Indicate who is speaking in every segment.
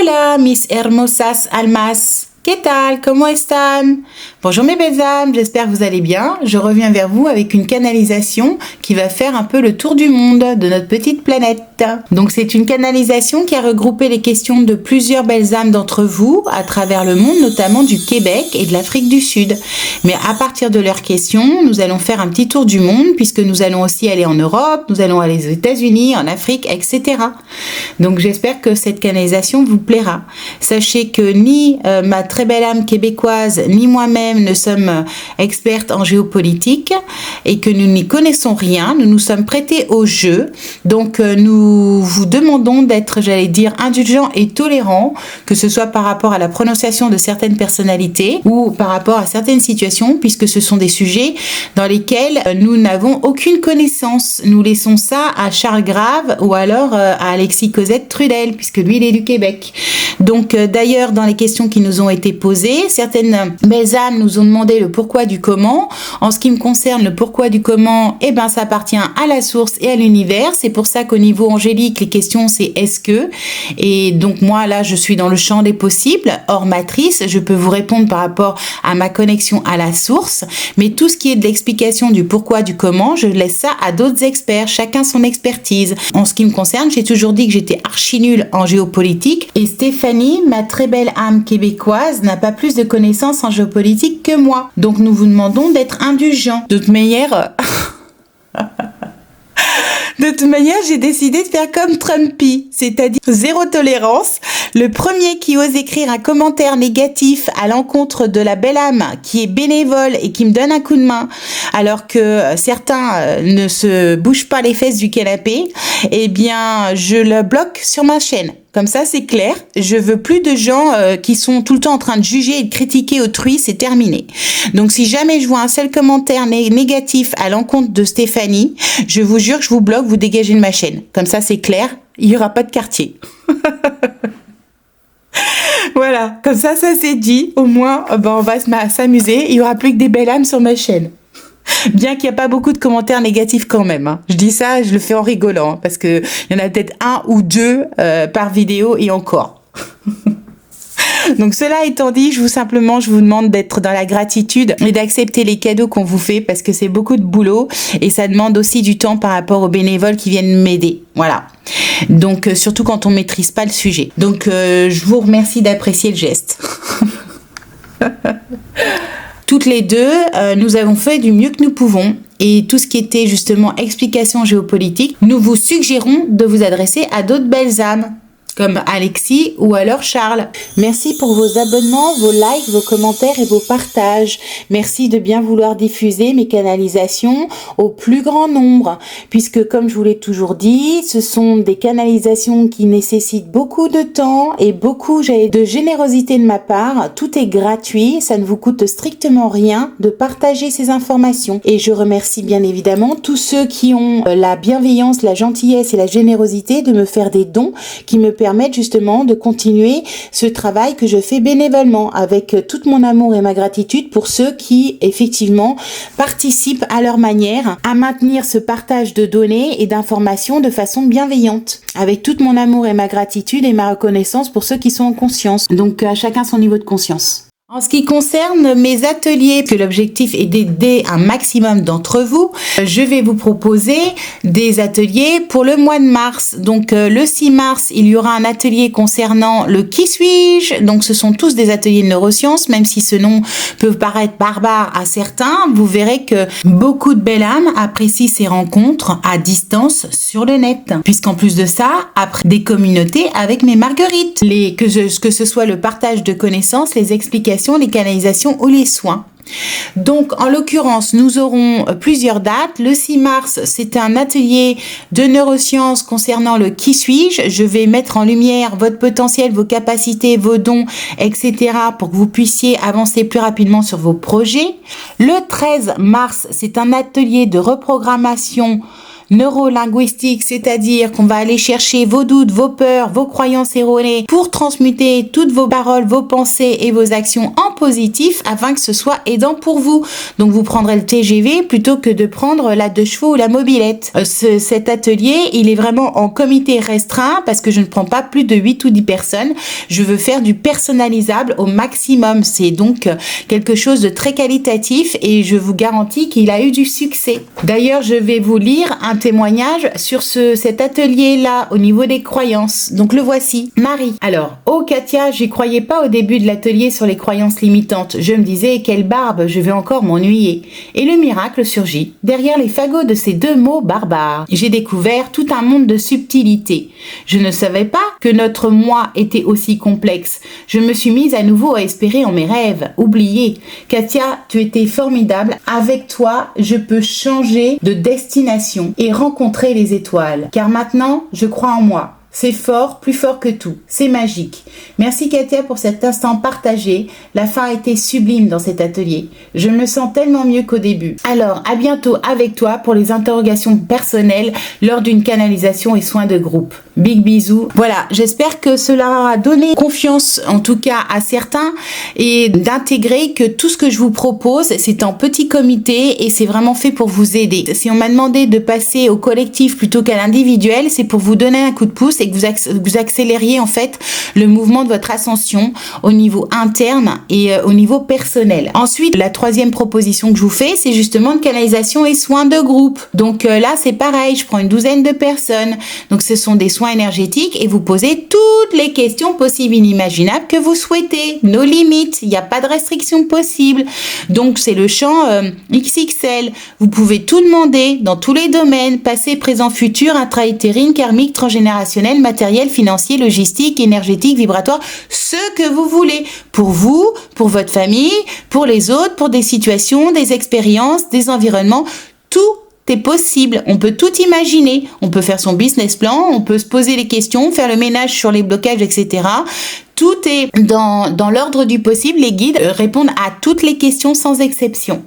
Speaker 1: Hola, mis hermosas almas. ¿Qué tal? ¿Cómo están? Bonjour mes belles âmes, j'espère que vous allez bien. Je reviens vers vous avec une canalisation qui va faire un peu le tour du monde de notre petite planète. Donc c'est une canalisation qui a regroupé les questions de plusieurs belles âmes d'entre vous à travers le monde, notamment du Québec et de l'Afrique du Sud. Mais à partir de leurs questions, nous allons faire un petit tour du monde puisque nous allons aussi aller en Europe, nous allons aller aux États-Unis, en Afrique, etc. Donc j'espère que cette canalisation vous plaira. Sachez que ni ma très belle âme québécoise, ni moi-même ne sommes expertes en géopolitique et que nous n'y connaissons rien. Nous nous sommes prêtés au jeu. Donc, nous vous demandons d'être, j'allais dire, indulgents et tolérants, que ce soit par rapport à la prononciation de certaines personnalités ou par rapport à certaines situations, puisque ce sont des sujets dans lesquels nous n'avons aucune connaissance. Nous laissons ça à Charles Grave ou alors à Alexis Cosette Trudel, puisque lui, il est du Québec. Donc, d'ailleurs, dans les questions qui nous ont été posées, certaines belles âmes nous ont demandé le pourquoi du comment. En ce qui me concerne, le pourquoi du comment, eh ben, ça appartient à la source et à l'univers. C'est pour ça qu'au niveau angélique, les questions, c'est est-ce que. Et donc, moi, là, je suis dans le champ des possibles, hors matrice. Je peux vous répondre par rapport à ma connexion à la source. Mais tout ce qui est de l'explication du pourquoi du comment, je laisse ça à d'autres experts. Chacun son expertise. En ce qui me concerne, j'ai toujours dit que j'étais archi nulle en géopolitique. Et Stéphanie, ma très belle âme québécoise, n'a pas plus de connaissances en géopolitique que moi. Donc nous vous demandons d'être indulgents. De toute manière, j'ai décidé de faire comme Trumpy, c'est-à-dire zéro tolérance. Le premier qui ose écrire un commentaire négatif à l'encontre de la belle âme qui est bénévole et qui me donne un coup de main, alors que certains ne se bougent pas les fesses du canapé, eh bien, je le bloque sur ma chaîne. Comme ça, c'est clair. Je veux plus de gens qui sont tout le temps en train de juger et de critiquer autrui. C'est terminé. Donc, si jamais je vois un seul commentaire négatif à l'encontre de Stéphanie, je vous jure que je vous bloque, vous dégagez de ma chaîne. Comme ça, c'est clair. Il y aura pas de quartier. Voilà. Comme ça c'est dit. Au moins, on va s'amuser. Il y aura plus que des belles âmes sur ma chaîne. Bien qu'il n'y a pas beaucoup de commentaires négatifs quand même. Hein. Je dis ça, je le fais en rigolant, hein, parce que il y en a peut-être un ou deux par vidéo et encore. Donc cela étant dit, je vous demande d'être dans la gratitude et d'accepter les cadeaux qu'on vous fait parce que c'est beaucoup de boulot et ça demande aussi du temps par rapport aux bénévoles qui viennent m'aider. Voilà. Donc surtout quand on maîtrise pas le sujet. Donc je vous remercie d'apprécier le geste. Toutes les deux, nous avons fait du mieux que nous pouvons et tout ce qui était justement explication géopolitique, nous vous suggérons de vous adresser à d'autres belles âmes comme Alexis ou alors Charles. Merci pour vos abonnements, vos likes, vos commentaires et vos partages. Merci de bien vouloir diffuser mes canalisations au plus grand nombre, puisque comme je vous l'ai toujours dit, ce sont des canalisations qui nécessitent beaucoup de temps et beaucoup de générosité de ma part. Tout est gratuit, ça ne vous coûte strictement rien de partager ces informations. Et je remercie bien évidemment tous ceux qui ont la bienveillance, la gentillesse et la générosité de me faire des dons qui me permettre justement de continuer ce travail que je fais bénévolement avec tout mon amour et ma gratitude pour ceux qui effectivement participent à leur manière à maintenir ce partage de données et d'informations de façon bienveillante avec tout mon amour et ma gratitude et ma reconnaissance pour ceux qui sont en conscience. Donc à chacun son niveau de conscience. En ce qui concerne mes ateliers, que l'objectif est d'aider un maximum d'entre vous, je vais vous proposer des ateliers pour le mois de mars. Donc le 6 mars, il y aura un atelier concernant le qui suis-je. Donc ce sont tous des ateliers de neurosciences, même si ce nom peut paraître barbare à certains. Vous verrez que beaucoup de belles âmes apprécient ces rencontres à distance sur le net. Puisqu'en plus de ça, après des communautés avec mes marguerites. Que ce soit le partage de connaissances, les explications, les canalisations ou les soins. Donc, en l'occurrence, nous aurons plusieurs dates. Le 6 mars, c'est un atelier de neurosciences concernant le qui suis-je. Je vais mettre en lumière votre potentiel, vos capacités, vos dons, etc. pour que vous puissiez avancer plus rapidement sur vos projets. Le 13 mars, c'est un atelier de reprogrammation neurolinguistique, c'est-à-dire qu'on va aller chercher vos doutes, vos peurs, vos croyances erronées pour transmuter toutes vos paroles, vos pensées et vos actions en positif afin que ce soit aidant pour vous. Donc vous prendrez le TGV plutôt que de prendre la 2 chevaux ou la mobilette. Cet atelier, il est vraiment en comité restreint parce que je ne prends pas plus de 8 ou 10 personnes. Je veux faire du personnalisable au maximum. C'est donc quelque chose de très qualitatif et je vous garantis qu'il a eu du succès. D'ailleurs, je vais vous lire un témoignage sur cet atelier-là au niveau des croyances. Donc le voici. Marie. Alors, oh Katia, j'y croyais pas au début de l'atelier sur les croyances limitantes. Je me disais, quelle barbe, je vais encore m'ennuyer. Et le miracle surgit. Derrière les fagots de ces 2 mots barbares, j'ai découvert tout un monde de subtilité. Je ne savais pas que notre moi était aussi complexe. Je me suis mise à nouveau à espérer en mes rêves. Oubliez. Katia, tu étais formidable. Avec toi, je peux changer de destination et rencontrer les étoiles. Car maintenant, je crois en moi. C'est fort, plus fort que tout. C'est magique. Merci Katia pour cet instant partagé. La fin a été sublime dans cet atelier. Je me sens tellement mieux qu'au début. Alors, à bientôt avec toi pour les interrogations personnelles lors d'une canalisation et soins de groupe. Big bisous. Voilà, j'espère que cela a donné confiance en tout cas à certains et d'intégrer que tout ce que je vous propose, c'est en petit comité et c'est vraiment fait pour vous aider. Si on m'a demandé de passer au collectif plutôt qu'à l'individuel, c'est pour vous donner un coup de pouce et que vous accélériez en fait le mouvement de votre ascension au niveau interne et au niveau personnel. Ensuite, la 3e proposition que je vous fais, c'est justement de canalisation et soins de groupe. Donc là, c'est pareil, je prends une 12aine de personnes. Donc ce sont des soins énergétiques et vous posez toutes les questions possibles et inimaginables que vous souhaitez. Nos limites, il n'y a pas de restrictions possibles. Donc c'est le champ XXL. Vous pouvez tout demander dans tous les domaines, passé, présent, futur, intra-utérine, karmique, transgénérationnel, matériel, financier, logistique, énergétique, vibratoire, ce que vous voulez. Pour vous, pour votre famille, pour les autres, pour des situations, des expériences, des environnements, tout est possible, on peut tout imaginer, on peut faire son business plan, on peut se poser les questions, faire le ménage sur les blocages, etc. Tout est dans l'ordre du possible, les guides répondent à toutes les questions sans exception.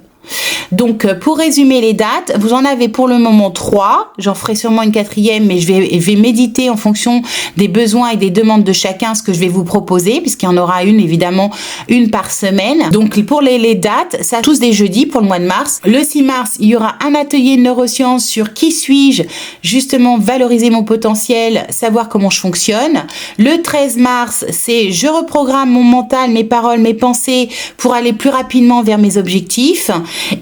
Speaker 1: Donc, pour résumer les dates, vous en avez pour le moment 3. J'en ferai sûrement une 4e, mais je vais méditer en fonction des besoins et des demandes de chacun ce que je vais vous proposer, puisqu'il y en aura évidemment une par semaine. Donc, pour les dates, ça tous des jeudis pour le mois de mars. Le 6 mars, il y aura un atelier de neurosciences sur qui suis-je, justement valoriser mon potentiel, savoir comment je fonctionne. Le 13 mars, c'est je reprogramme mon mental, mes paroles, mes pensées pour aller plus rapidement vers mes objectifs.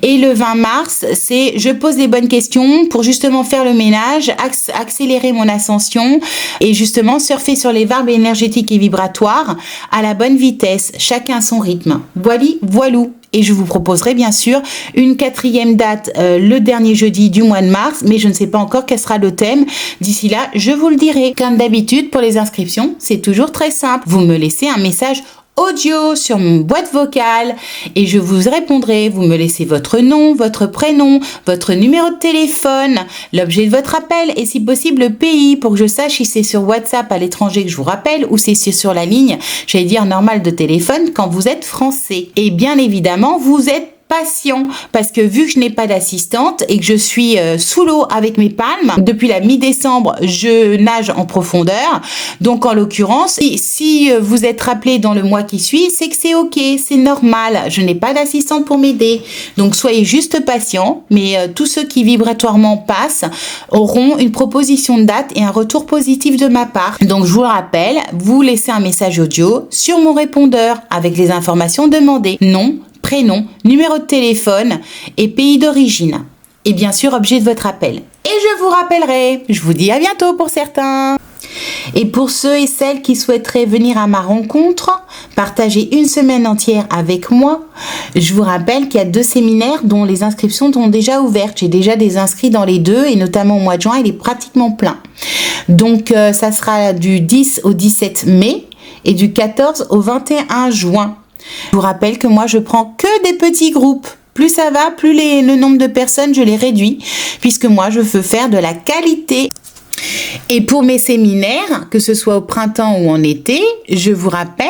Speaker 1: Et le 20 mars, c'est je pose les bonnes questions pour justement faire le ménage, accélérer mon ascension et justement surfer sur les varbes énergétiques et vibratoires à la bonne vitesse, chacun son rythme. Voilou. Et je vous proposerai bien sûr une 4e date le dernier jeudi du mois de mars, mais je ne sais pas encore quel sera le thème. D'ici là, je vous le dirai. Comme d'habitude, pour les inscriptions, c'est toujours très simple. Vous me laissez un message audio sur mon boîte vocale et je vous répondrai. Vous me laissez votre nom, votre prénom, votre numéro de téléphone, l'objet de votre appel et si possible le pays pour que je sache si c'est sur WhatsApp à l'étranger que je vous rappelle ou si c'est sur la ligne, j'allais dire normale de téléphone quand vous êtes français. Et bien évidemment, vous êtes patient parce que vu que je n'ai pas d'assistante et que je suis sous l'eau avec mes palmes, depuis la mi-décembre, je nage en profondeur. Donc en l'occurrence, si vous êtes rappelé dans le mois qui suit, c'est que c'est ok, c'est normal. Je n'ai pas d'assistante pour m'aider. Donc soyez juste patient, mais tous ceux qui vibratoirement passent auront une proposition de date et un retour positif de ma part. Donc je vous le rappelle, vous laissez un message audio sur mon répondeur avec les informations demandées. Nom, prénom, numéro de téléphone et pays d'origine. Et bien sûr, objet de votre appel. Et je vous rappellerai. Je vous dis à bientôt pour certains. Et pour ceux et celles qui souhaiteraient venir à ma rencontre, partager une semaine entière avec moi, je vous rappelle qu'il y a 2 séminaires dont les inscriptions sont déjà ouvertes. J'ai déjà des inscrits dans les 2 et notamment au mois de juin, il est pratiquement plein. Donc, ça sera du 10 au 17 mai et du 14 au 21 juin. Je vous rappelle que moi, je prends que des petits groupes. Plus ça va, plus le nombre de personnes, je les réduis, puisque moi, je veux faire de la qualité. Et pour mes séminaires, que ce soit au printemps ou en été, je vous rappelle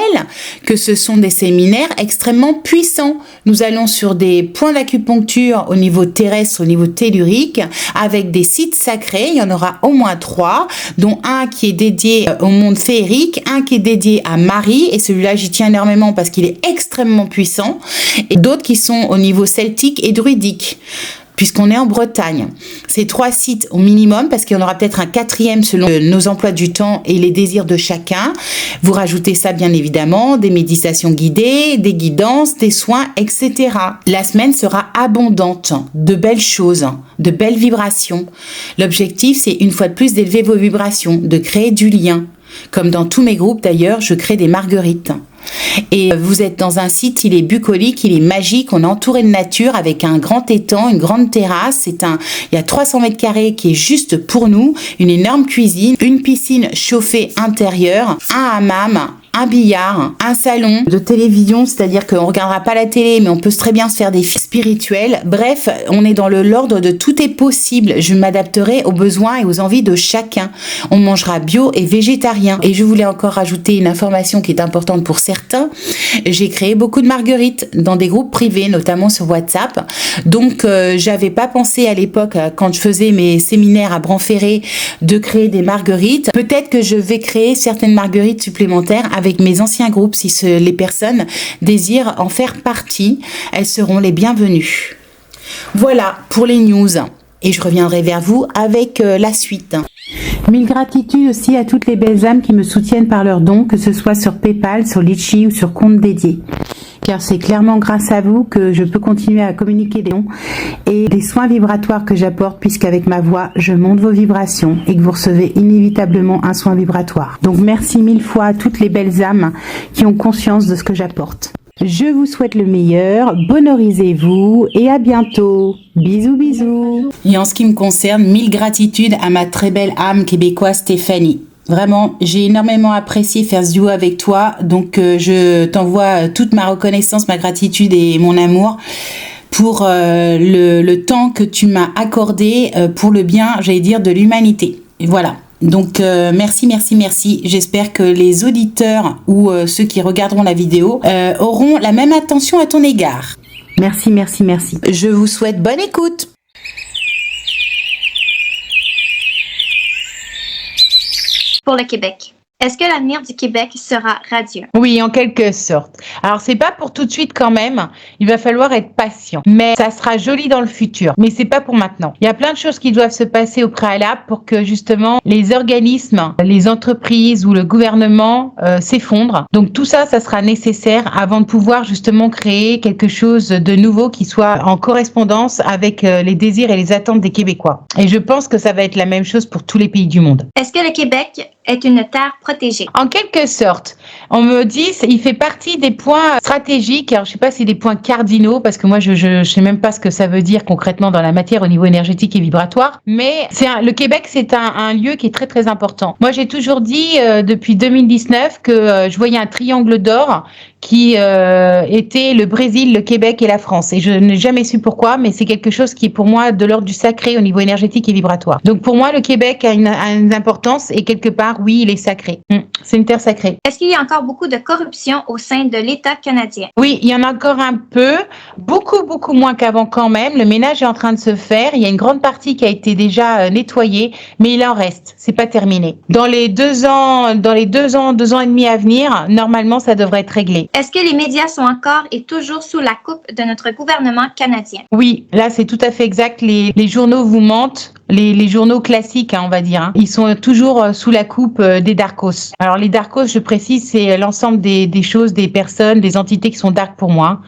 Speaker 1: que ce sont des séminaires extrêmement puissants. Nous allons sur des points d'acupuncture au niveau terrestre, au niveau tellurique, avec des sites sacrés. Il y en aura au moins 3, dont un qui est dédié au monde féerique, un qui est dédié à Marie, et celui-là j'y tiens énormément parce qu'il est extrêmement puissant, et d'autres qui sont au niveau celtique et druidique, puisqu'on est en Bretagne. C'est 3 sites au minimum, parce qu'il y en aura peut-être un 4e selon nos emplois du temps et les désirs de chacun. Vous rajoutez ça bien évidemment, des méditations guidées, des guidances, des soins, etc. La semaine sera abondante de belles choses, de belles vibrations. L'objectif, c'est une fois de plus d'élever vos vibrations, de créer du lien. Comme dans tous mes groupes d'ailleurs, je crée des marguerites. Et vous êtes dans un site, il est bucolique, il est magique, on est entouré de nature avec un grand étang, une grande terrasse, il y a 300 mètres carrés qui est juste pour nous, une énorme cuisine, une piscine chauffée intérieure, un hammam, un billard, un salon de télévision, c'est-à-dire qu'on ne regardera pas la télé, mais on peut très bien se faire des films spirituels. Bref, on est dans l'ordre de tout est possible. Je m'adapterai aux besoins et aux envies de chacun. On mangera bio et végétarien. Et je voulais encore rajouter une information qui est importante pour certains. J'ai créé beaucoup de marguerites dans des groupes privés, notamment sur WhatsApp. Donc, j'avais pas pensé à l'époque, quand je faisais mes séminaires à Branferré, de créer des marguerites. Peut-être que je vais créer certaines marguerites supplémentaires avec mes anciens groupes, si les personnes désirent en faire partie, elles seront les bienvenues. Voilà pour les news, et je reviendrai vers vous avec la suite. Mille gratitudes aussi à toutes les belles âmes qui me soutiennent par leurs dons, que ce soit sur PayPal, sur Litchi ou sur compte dédié. Car c'est clairement grâce à vous que je peux continuer à communiquer des dons et des soins vibratoires que j'apporte, puisqu'avec ma voix, je monte vos vibrations et que vous recevez inévitablement un soin vibratoire. Donc merci 1000 fois à toutes les belles âmes qui ont conscience de ce que j'apporte. Je vous souhaite le meilleur, bonorisez-vous et à bientôt. Bisous bisous. Et en ce qui me concerne, 1000 gratitudes à ma très belle âme québécoise Stéphanie. Vraiment, j'ai énormément apprécié faire ce duo avec toi, donc je t'envoie toute ma reconnaissance, ma gratitude et mon amour pour le temps que tu m'as accordé pour le bien, j'allais dire, de l'humanité. Et voilà. Donc merci, merci, merci. J'espère que les auditeurs ou ceux qui regarderont la vidéo auront la même attention à ton égard. Merci, merci, merci. Je vous souhaite bonne écoute.
Speaker 2: Pour le Québec. Est-ce que l'avenir du Québec sera radieux?
Speaker 1: Oui, en quelque sorte. Alors, c'est pas pour tout de suite quand même. Il va falloir être patient. Mais ça sera joli dans le futur. Mais c'est pas pour maintenant. Il y a plein de choses qui doivent se passer au préalable pour que justement les organismes, les entreprises ou le gouvernement s'effondrent. Donc tout ça, ça sera nécessaire avant de pouvoir justement créer quelque chose de nouveau qui soit en correspondance avec les désirs et les attentes des Québécois. Et je pense que ça va être la même chose pour tous les pays du monde.
Speaker 2: Est-ce que le Québec est une terre protégée?
Speaker 1: En quelque sorte. On me dit, il fait partie des points stratégiques. Alors, je sais pas si des points cardinaux, parce que moi, je sais même pas ce que ça veut dire concrètement dans la matière au niveau énergétique et vibratoire. Mais le Québec, c'est un lieu qui est très, très important. Moi, j'ai toujours dit, depuis 2019, que je voyais un triangle d'or qui était le Brésil, le Québec et la France. Et je n'ai jamais su pourquoi, mais c'est quelque chose qui est pour moi de l'ordre du sacré au niveau énergétique et vibratoire. Donc pour moi, le Québec a une importance et quelque part, oui, il est sacré. C'est une terre sacrée.
Speaker 2: Est-ce qu'il y a encore beaucoup de corruption au sein de l'État canadien?
Speaker 1: Oui, il y en a encore un peu, beaucoup moins qu'avant quand même. Le ménage est en train de se faire. Il y a une grande partie qui a été déjà nettoyée, mais il en reste. C'est pas terminé. Dans les 2 ans et demi à venir, normalement, ça devrait être réglé.
Speaker 2: Est-ce que les médias sont encore et toujours sous la coupe de notre gouvernement canadien?
Speaker 1: Oui, là, c'est tout à fait exact. Les journaux vous mentent. Les journaux classiques, on va dire. Ils sont toujours sous la coupe des Darkos. Alors, les Darkos, je précise, c'est l'ensemble des choses, des personnes, des entités qui sont dark pour moi.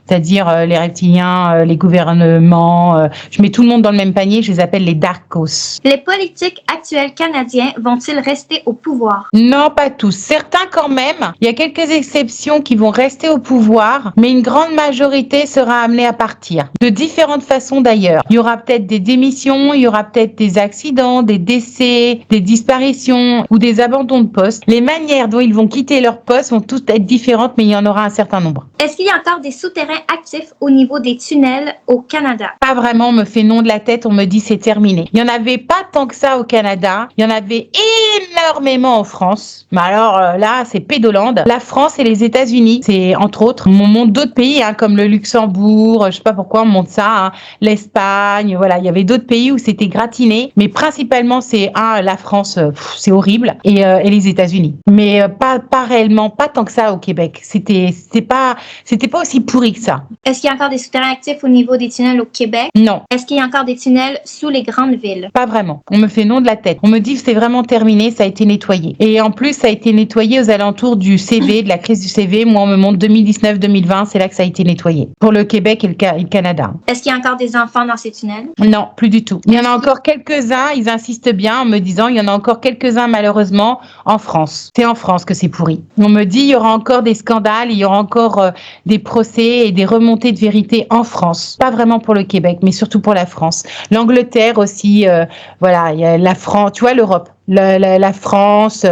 Speaker 1: C'est-à-dire les reptiliens, les gouvernements. Je mets tout le monde dans le même panier, je les appelle les Darkos.
Speaker 2: Les politiques actuels canadiens vont-ils rester au pouvoir?
Speaker 1: Non, pas tous. Certains quand même. Il y a quelques exceptions qui vont rester au pouvoir, mais une grande majorité sera amenée à partir. De différentes façons d'ailleurs. Il y aura peut-être des démissions, il y aura peut-être des accidents, des décès, des disparitions ou des abandons de poste. Les manières dont ils vont quitter leur poste vont toutes être différentes, mais il y en aura un certain nombre.
Speaker 2: Est-ce qu'il y a encore des souterrains actif au niveau des tunnels au Canada?
Speaker 1: Pas vraiment, on me fait non de la tête, on me dit c'est terminé. Il n'y en avait pas tant que ça au Canada, il y en avait énormément en France. Mais alors là, c'est Pédolande. La France et les États-Unis, c'est entre autres, on monte d'autres pays comme le Luxembourg, je sais pas pourquoi on monte ça, l'Espagne, voilà, il y avait d'autres pays où c'était gratiné, mais principalement c'est la France, c'est horrible, et les États-Unis. Mais pas réellement, pas tant que ça au Québec. C'était pas aussi pourri que ça.
Speaker 2: Est-ce qu'il y a encore des souterrains actifs au niveau des tunnels au Québec?
Speaker 1: Non.
Speaker 2: Est-ce qu'il y a encore des tunnels sous les grandes villes?
Speaker 1: Pas vraiment. On me fait non de la tête. On me dit que c'est vraiment terminé, ça a été nettoyé. Et en plus, ça a été nettoyé aux alentours du CV, de la crise du CV. Moi, on me montre 2019-2020, c'est là que ça a été nettoyé. Pour le Québec et le Canada.
Speaker 2: Est-ce qu'il y a encore des enfants dans ces tunnels?
Speaker 1: Non, plus du tout. Il y en a encore quelques-uns, ils insistent bien en me disant, il y en a encore quelques-uns malheureusement en France. C'est en France que c'est pourri. On me dit, il y aura encore des scandales, il y aura encore des procès et des remontées de vérité en France. Pas vraiment pour le Québec, mais surtout pour la France. L'Angleterre aussi, voilà, il y a la France, tu vois, l'Europe. La France,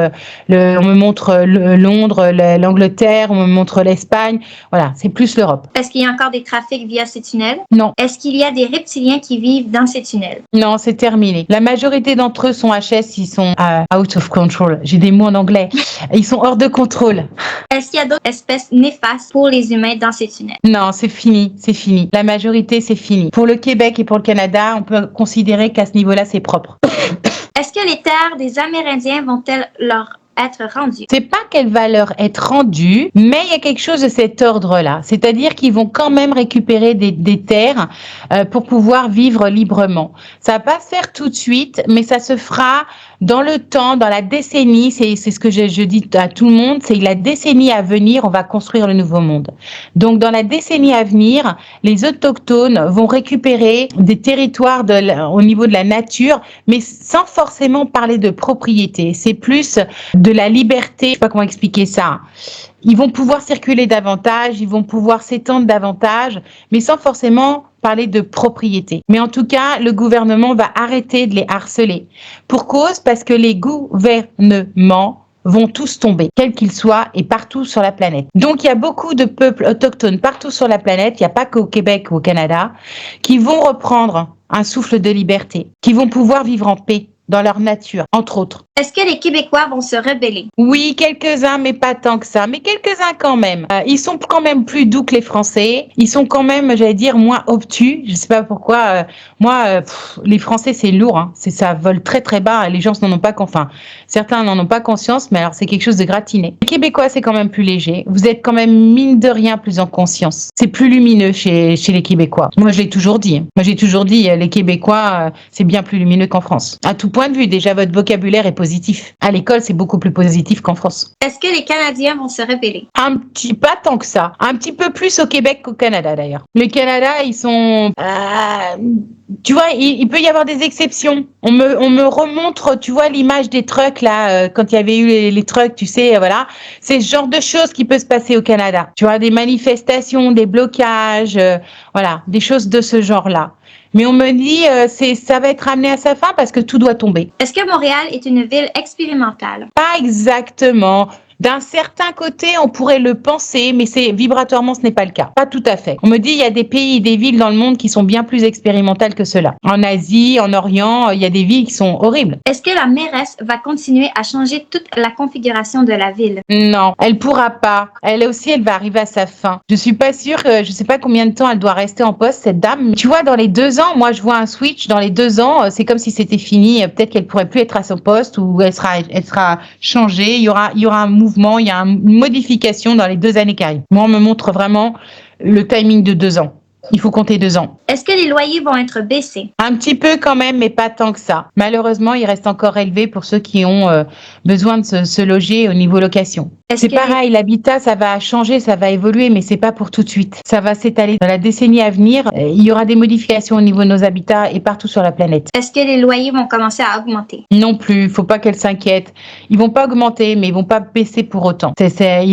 Speaker 1: on me montre Londres, l'Angleterre, on me montre l'Espagne. Voilà, c'est plus l'Europe.
Speaker 2: Est-ce qu'il y a encore des trafics via ces tunnels?
Speaker 1: Non.
Speaker 2: Est-ce qu'il y a des reptiliens qui vivent dans ces tunnels?
Speaker 1: Non, c'est terminé. La majorité d'entre eux sont HS, ils sont out of control. J'ai des mots en anglais. Ils sont hors de contrôle.
Speaker 2: Est-ce qu'il y a d'autres espèces néfastes pour les humains dans ces tunnels?
Speaker 1: Non, c'est fini, c'est fini. La majorité, c'est fini. Pour le Québec et pour le Canada, on peut considérer qu'à ce niveau-là, c'est propre.
Speaker 2: Est-ce que les terres des Amérindiens vont-elles leur être rendues?
Speaker 1: C'est pas qu'elle va leur être rendue, mais il y a quelque chose de cet ordre-là. C'est-à-dire qu'ils vont quand même récupérer des terres pour pouvoir vivre librement. Ça va pas se faire tout de suite, mais ça se fera dans le temps, dans la décennie. C'est ce que je dis à tout le monde, c'est la décennie à venir, on va construire le nouveau monde. Donc, dans la décennie à venir, les autochtones vont récupérer des territoires au niveau de la nature, mais sans forcément parler de propriété. C'est plus de la liberté, je sais pas comment expliquer ça. Ils vont pouvoir circuler davantage, ils vont pouvoir s'étendre davantage, mais sans forcément parler de propriété. Mais en tout cas, le gouvernement va arrêter de les harceler. Pour cause, parce que les gouvernements vont tous tomber, quels qu'ils soient, et partout sur la planète. Donc, il y a beaucoup de peuples autochtones partout sur la planète, il n'y a pas qu'au Québec ou au Canada, qui vont reprendre un souffle de liberté, qui vont pouvoir vivre en paix dans leur nature, entre autres.
Speaker 2: Est-ce que les Québécois vont se rebeller?
Speaker 1: Oui, quelques-uns, mais pas tant que ça. Mais quelques-uns quand même. Ils sont quand même plus doux que les Français. Ils sont quand même, j'allais dire, moins obtus. Je sais pas pourquoi. Les Français, c'est lourd. Hein. Ça vole très très bas. Les gens n'en ont pas, certains n'en ont pas conscience, mais alors c'est quelque chose de gratiné. Les Québécois, c'est quand même plus léger. Vous êtes quand même mine de rien plus en conscience. C'est plus lumineux chez les Québécois. Moi, je l'ai toujours dit. Les Québécois, c'est bien plus lumineux qu'en France. À tout point de vue, déjà, votre vocabulaire est positif. À l'école, c'est beaucoup plus positif qu'en France.
Speaker 2: Est-ce que les Canadiens vont se rebeller?
Speaker 1: Pas tant que ça. Un petit peu plus au Québec qu'au Canada, d'ailleurs. Le Canada, ils sont... tu vois, il peut y avoir des exceptions. On me remontre, tu vois, l'image des trucks, là, quand il y avait eu les trucks, tu sais, voilà. C'est ce genre de choses qui peut se passer au Canada. Tu vois, des manifestations, des blocages, voilà, des choses de ce genre-là. Mais on me dit, ça va être amené à sa fin parce que tout doit tomber.
Speaker 2: Est-ce que Montréal est une ville expérimentale?
Speaker 1: Pas exactement. D'un certain côté, on pourrait le penser, mais vibratoirement, ce n'est pas le cas. Pas tout à fait. On me dit, il y a des pays, des villes dans le monde qui sont bien plus expérimentales que cela. En Asie, en Orient, il y a des villes qui sont horribles.
Speaker 2: Est-ce que la mairesse va continuer à changer toute la configuration de la ville?
Speaker 1: Non, elle pourra pas. Elle aussi, elle va arriver à sa fin. Je suis pas sûre, je sais pas combien de temps elle doit rester en poste, cette dame. Tu vois, dans les 2 ans, moi, je vois un switch. Dans les 2 ans, c'est comme si c'était fini. Peut-être qu'elle pourrait plus être à son poste ou elle sera changée. Il y aura un mouvement, il y a une modification dans les 2 années qui arrivent. Moi, on me montre vraiment le timing de 2 ans. Il faut compter 2 ans.
Speaker 2: Est-ce que les loyers vont être baissés?
Speaker 1: Un petit peu quand même, mais pas tant que ça. Malheureusement, il reste encore élevé pour ceux qui ont besoin de se loger au niveau location. C'est pareil, l'habitat, ça va changer, ça va évoluer, mais c'est pas pour tout de suite. Ça va s'étaler dans la décennie à venir. Il y aura des modifications au niveau de nos habitats et partout sur la planète.
Speaker 2: Est-ce que les loyers vont commencer à augmenter?
Speaker 1: Non plus, faut pas qu'elle s'inquiète. Ils vont pas augmenter, mais ils vont pas baisser pour autant.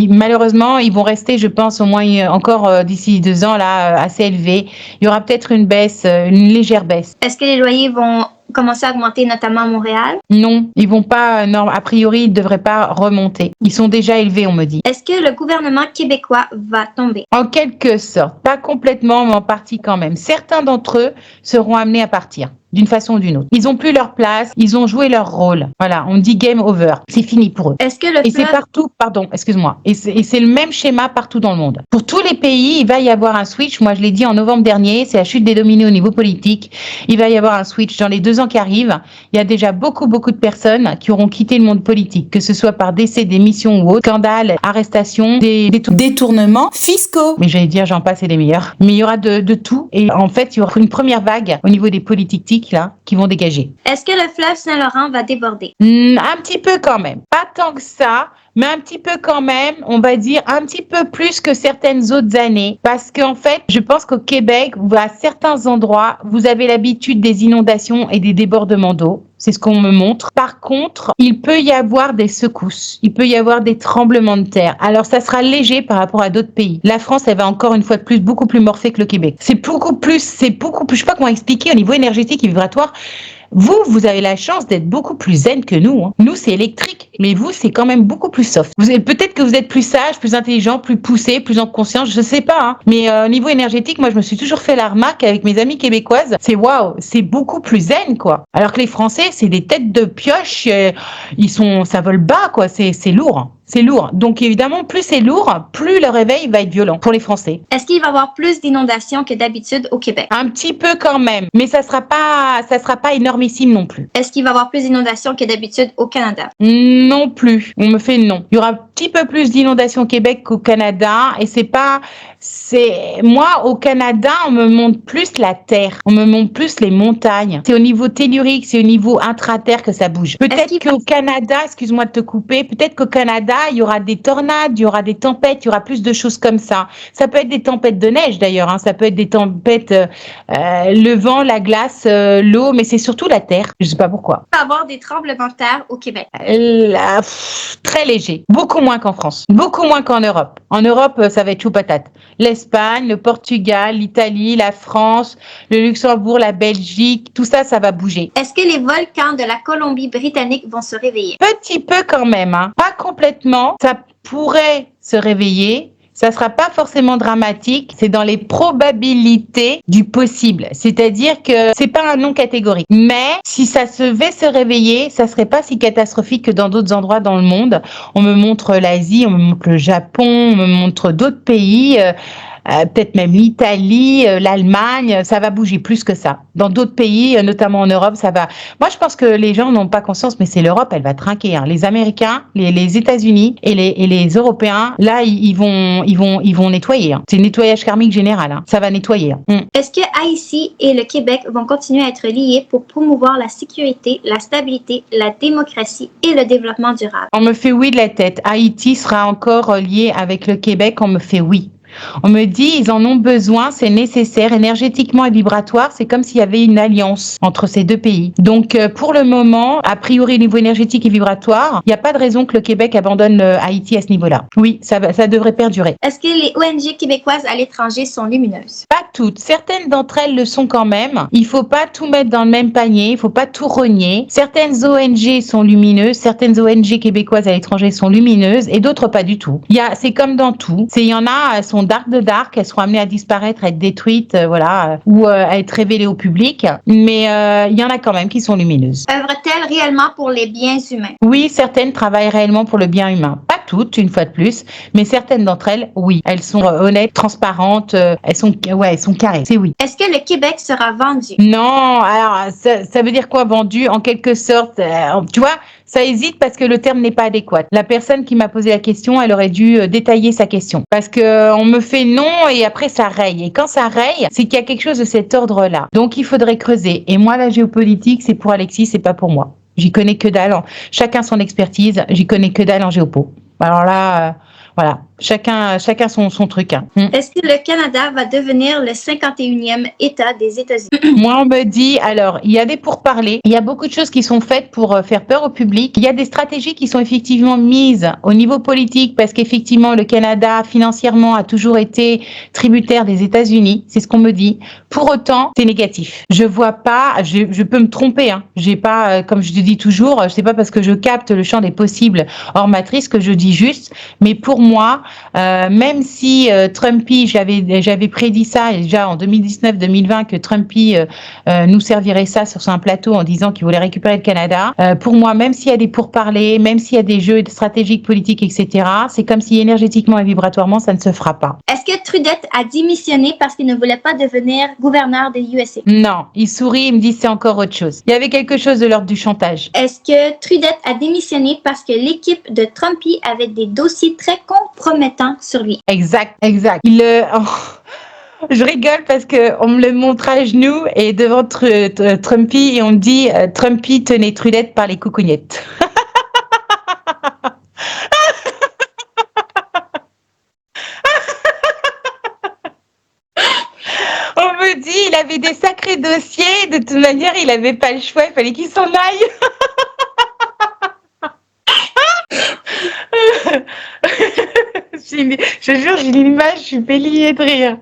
Speaker 1: Malheureusement, ils vont rester, je pense, au moins encore d'ici 2 ans là, assez élevés. Il y aura peut-être une baisse, une légère baisse.
Speaker 2: Est-ce que les loyers vont commencer à augmenter, notamment à Montréal?
Speaker 1: Non, ils vont pas, non, a priori, ils ne devraient pas remonter. Ils sont déjà élevés, on me dit.
Speaker 2: Est-ce que le gouvernement québécois va tomber?
Speaker 1: En quelque sorte, pas complètement, mais en partie quand même. Certains d'entre eux seront amenés à partir, d'une façon ou d'une autre. Ils ont plus leur place, ils ont joué leur rôle. Voilà, on dit game over. C'est fini pour eux.
Speaker 2: Est-ce que le
Speaker 1: Et c'est partout, pardon, excuse-moi. Et c'est le même schéma partout dans le monde. Pour tous les pays, il va y avoir un switch. Moi, je l'ai dit en novembre dernier, c'est la chute des dominés au niveau politique. Il va y avoir un switch dans les 2 ans qui arrivent. Il y a déjà beaucoup de personnes qui auront quitté le monde politique, que ce soit par décès, démission ou autre, scandales, arrestations, détournements fiscaux. Mais j'allais dire, j'en passe et des meilleurs. Mais il y aura de tout. Et en fait, il y aura une première vague au niveau des politiques là, qui vont dégager.
Speaker 2: Est-ce que le fleuve Saint-Laurent va déborder?
Speaker 1: Un petit peu quand même. Pas tant que ça, mais un petit peu quand même, on va dire un petit peu plus que certaines autres années. Parce qu'en fait, je pense qu'au Québec, à certains endroits, vous avez l'habitude des inondations et des débordements d'eau. C'est ce qu'on me montre. Par contre, il peut y avoir des secousses. Il peut y avoir des tremblements de terre. Alors, ça sera léger par rapport à d'autres pays. La France, elle va encore une fois de plus beaucoup plus morfler que le Québec. C'est beaucoup plus, je sais pas comment expliquer au niveau énergétique et vibratoire. Vous avez la chance d'être beaucoup plus zen que nous. Nous, c'est électrique, mais vous, c'est quand même beaucoup plus soft. Peut-être que vous êtes plus sage, plus intelligent, plus poussé, plus en conscience, je sais pas. Mais au niveau énergétique, moi, je me suis toujours fait la remarque avec mes amies québécoises. C'est waouh, c'est beaucoup plus zen, quoi. Alors que les Français, c'est des têtes de pioche. Ça vole bas, quoi. C'est lourd. C'est lourd. Donc évidemment, plus c'est lourd, plus le réveil va être violent pour les Français.
Speaker 2: Est-ce qu'il va y avoir plus d'inondations que d'habitude au Québec?
Speaker 1: Un petit peu quand même, mais ça sera pas énormissime non plus.
Speaker 2: Est-ce qu'il va y avoir plus d'inondations que d'habitude au Canada?
Speaker 1: Non plus. On me fait non. Il y aura un petit peu plus d'inondations au Québec qu'au Canada et moi au Canada, on me montre plus la terre, on me montre plus les montagnes. C'est au niveau tellurique, c'est au niveau intra-terre que ça bouge. Peut-être qu'au Canada, excuse-moi de te couper, peut-être qu'au Canada, il y aura des tornades, il y aura des tempêtes, il y aura plus de choses comme ça. Ça peut être des tempêtes de neige d'ailleurs, ça peut être des tempêtes, le vent, la glace, l'eau, mais c'est surtout la terre. Je sais pas pourquoi.
Speaker 2: Il va y avoir des tremblements de terre au Québec.
Speaker 1: Très léger, beaucoup moins qu'en France, beaucoup moins qu'en Europe. En Europe, ça va être chou patate. L'Espagne, le Portugal, l'Italie, la France, le Luxembourg, la Belgique, tout ça, ça va bouger.
Speaker 2: Est-ce que les volcans de la Colombie-Britannique vont se réveiller?
Speaker 1: Petit peu quand même, pas complètement. Ça pourrait se réveiller. Ça sera pas forcément dramatique, c'est dans les probabilités du possible. C'est-à-dire que c'est pas un non catégorique. Mais si ça devait se réveiller, ça serait pas si catastrophique que dans d'autres endroits dans le monde. On me montre l'Asie, on me montre le Japon, on me montre d'autres pays. Peut-être même l'Italie, l'Allemagne, ça va bouger plus que ça. Dans d'autres pays, notamment en Europe, ça va. Moi, je pense que les gens n'ont pas conscience, mais c'est l'Europe, elle va trinquer. Les Américains, les États-Unis et les Européens, là, ils vont nettoyer. C'est un nettoyage karmique général. Ça va nettoyer.
Speaker 2: Est-ce que Haïti et le Québec vont continuer à être liés pour promouvoir la sécurité, la stabilité, la démocratie et le développement durable?
Speaker 1: On me fait oui de la tête. Haïti sera encore lié avec le Québec. On me fait oui. On me dit, ils en ont besoin, c'est nécessaire, énergétiquement et vibratoire, c'est comme s'il y avait une alliance entre ces deux pays. Donc, pour le moment, a priori, au niveau énergétique et vibratoire, il n'y a pas de raison que le Québec abandonne Haïti à ce niveau-là. Oui, ça devrait perdurer.
Speaker 2: Est-ce que les ONG québécoises à l'étranger sont lumineuses?
Speaker 1: Pas toutes. Certaines d'entre elles le sont quand même. Il faut pas tout mettre dans le même panier, il faut pas tout rogner. Certaines ONG sont lumineuses, certaines ONG québécoises à l'étranger sont lumineuses et d'autres pas du tout. C'est comme dans tout. Il y en a, elles sont dark, elles seront amenées à disparaître, à être détruites, ou à être révélées au public. Mais il y en a quand même qui sont lumineuses.
Speaker 2: Œuvrent-elles réellement pour les biens humains?
Speaker 1: Oui, certaines travaillent réellement pour le bien humain. Pas toutes, une fois de plus, mais certaines d'entre elles, oui. Elles sont honnêtes, transparentes, elles sont carrées, c'est oui.
Speaker 2: Est-ce que le Québec sera vendu?
Speaker 1: Non, alors ça veut dire quoi vendu? En quelque sorte, tu vois, ça hésite parce que le terme n'est pas adéquat. La personne qui m'a posé la question, elle aurait dû détailler sa question. Parce que on me fait non et après ça raye. Et quand ça raye, c'est qu'il y a quelque chose de cet ordre-là. Donc il faudrait creuser. Et moi, la géopolitique, c'est pour Alexis, c'est pas pour moi. J'y connais que dalle. Chacun son expertise. J'y connais que dalle en géopo. Alors là, voilà. Chacun son truc. Hein.
Speaker 2: Est-ce que le Canada va devenir le 51e État des États-Unis?
Speaker 1: Moi, on me dit, alors, il y a des pourparlers, il y a beaucoup de choses qui sont faites pour faire peur au public. Il y a des stratégies qui sont effectivement mises au niveau politique parce qu'effectivement, le Canada, financièrement, a toujours été tributaire des États-Unis. C'est ce qu'on me dit. Pour autant, c'est négatif. Je vois pas, je peux me tromper, hein. J'ai pas, comme je te dis toujours, c'est pas parce que je capte le champ des possibles hors matrice que je dis juste, mais pour moi, même si Trumpy, j'avais prédit ça déjà en 2019-2020 que Trumpy nous servirait ça sur un plateau en disant qu'il voulait récupérer le Canada. Pour moi, même s'il y a des pourparlers, même s'il y a des jeux stratégiques, politiques, etc., c'est comme si énergétiquement et vibratoirement, ça ne se fera pas.
Speaker 2: Est-ce que Trudette a démissionné parce qu'il ne voulait pas devenir gouverneur des USA?
Speaker 1: Non, il sourit, il me dit c'est encore autre chose. Il y avait quelque chose de l'ordre du chantage.
Speaker 2: Est-ce que Trudette a démissionné parce que l'équipe de Trumpy avait des dossiers très compromettants sur lui?
Speaker 1: Exact. Je rigole parce qu'on me le montre à genoux et devant Trumpy et on me dit Trumpy tenait Trudette par les coucougnettes. On me dit il avait des sacrés dossiers, de toute manière il n'avait pas le choix, il fallait qu'il s'en aille. Je jure, j'ai l'image, je suis péliée de rire.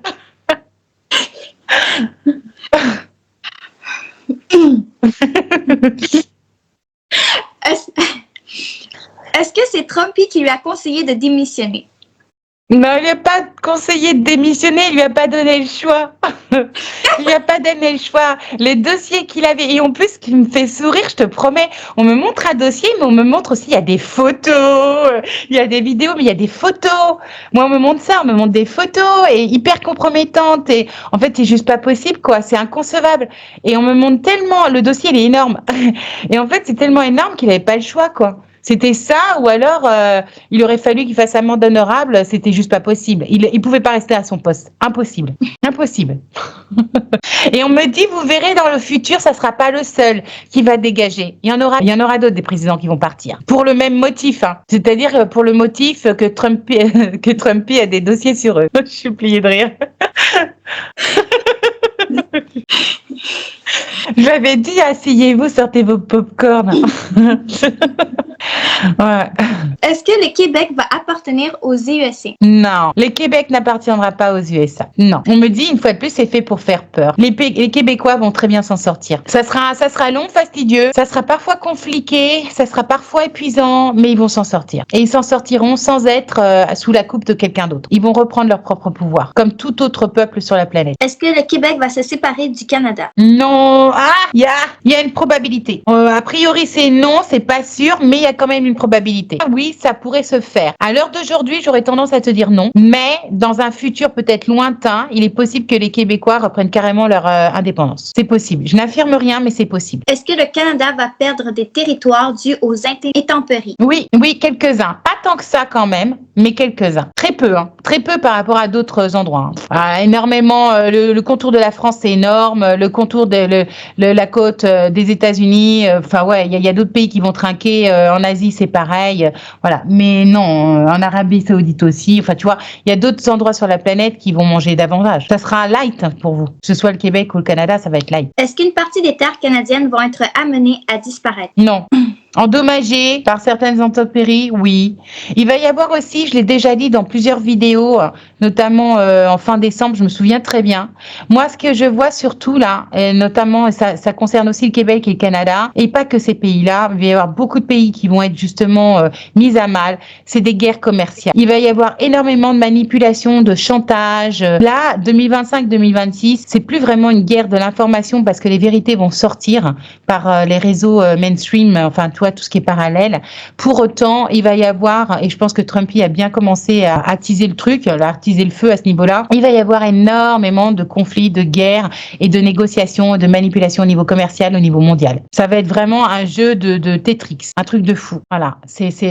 Speaker 2: Est-ce que c'est Trumpy qui lui a conseillé de démissionner?
Speaker 1: Non, il lui a pas conseillé de démissionner, il lui a pas donné le choix. Il lui a pas donné le choix. Les dossiers qu'il avait, et en plus, ce qui me fait sourire, je te promets, on me montre un dossier, mais on me montre aussi, il y a des photos, il y a des vidéos, mais il y a des photos. Moi, on me montre ça, on me montre des photos, et hyper compromettantes, et en fait, c'est juste pas possible, quoi, c'est inconcevable. Et on me montre tellement, le dossier, il est énorme. Et en fait, c'est tellement énorme qu'il avait pas le choix, quoi. C'était ça, ou alors il aurait fallu qu'il fasse amende honorable, c'était juste pas possible. Il pouvait pas rester à son poste. Impossible. Impossible. Et on me dit, vous verrez dans le futur, ça sera pas le seul qui va dégager. Il y en aura d'autres des présidents qui vont partir. Pour le même motif, hein. C'est-à-dire pour le motif que Trumpy a des dossiers sur eux. Je suis pliée de rire. Je l'avais dit, asseyez-vous, sortez vos pop-corn. Ouais.
Speaker 2: Est-ce que le Québec va appartenir aux USA?
Speaker 1: Non, le Québec n'appartiendra pas aux USA. Non. On me dit, une fois de plus, c'est fait pour faire peur. Les Québécois vont très bien s'en sortir. Ça sera long, fastidieux, ça sera parfois compliqué, ça sera parfois épuisant, mais ils vont s'en sortir. Et ils s'en sortiront sans être sous la coupe de quelqu'un d'autre. Ils vont reprendre leur propre pouvoir, comme tout autre peuple sur la planète.
Speaker 2: Est-ce que le Québec va se séparer du Canada?
Speaker 1: Non. Ah, il y a une probabilité. A priori, c'est non, c'est pas sûr, mais il y a quand même une probabilité. Oui, ça pourrait se faire. À l'heure d'aujourd'hui, j'aurais tendance à te dire non, mais dans un futur peut-être lointain, il est possible que les Québécois reprennent carrément leur indépendance. C'est possible. Je n'affirme rien, mais c'est possible.
Speaker 2: Est-ce que le Canada va perdre des territoires dus aux intempéries?
Speaker 1: Oui, quelques-uns. Pas tant que ça quand même, mais quelques-uns. Très peu, hein. Très peu par rapport à d'autres endroits. Hein. Énormément. Le contour de la France, c'est énorme. Le contour de la côte des États-Unis. Enfin ouais, il y a d'autres pays qui vont trinquer. En Asie, c'est pareil. Voilà. Mais non, en Arabie Saoudite aussi. Enfin, tu vois, il y a d'autres endroits sur la planète qui vont manger davantage. Ça sera light pour vous. Que ce soit le Québec ou le Canada, ça va être light.
Speaker 2: Est-ce qu'une partie des terres canadiennes vont être amenées à disparaître?
Speaker 1: Non. Endommagées par certaines intempéries, oui. Il va y avoir aussi, je l'ai déjà dit dans plusieurs vidéos, notamment en fin décembre, je me souviens très bien. Moi, ce que je vois surtout là, et notamment, et ça concerne aussi le Québec et le Canada, et pas que ces pays-là, il va y avoir beaucoup de pays qui vont être justement mis à mal. C'est des guerres commerciales. Il va y avoir énormément de manipulation, de chantage. Là, 2025-2026, c'est plus vraiment une guerre de l'information parce que les vérités vont sortir par les réseaux mainstream, enfin, tout ce qui est parallèle. Pour autant, il va y avoir, et je pense que Trumpy a bien commencé à attiser le truc, à attiser le feu à ce niveau-là, il va y avoir énormément de conflits, de guerres et de négociations, de manipulations au niveau commercial, au niveau mondial. Ça va être vraiment un jeu de Tetris, un truc de fou. Voilà.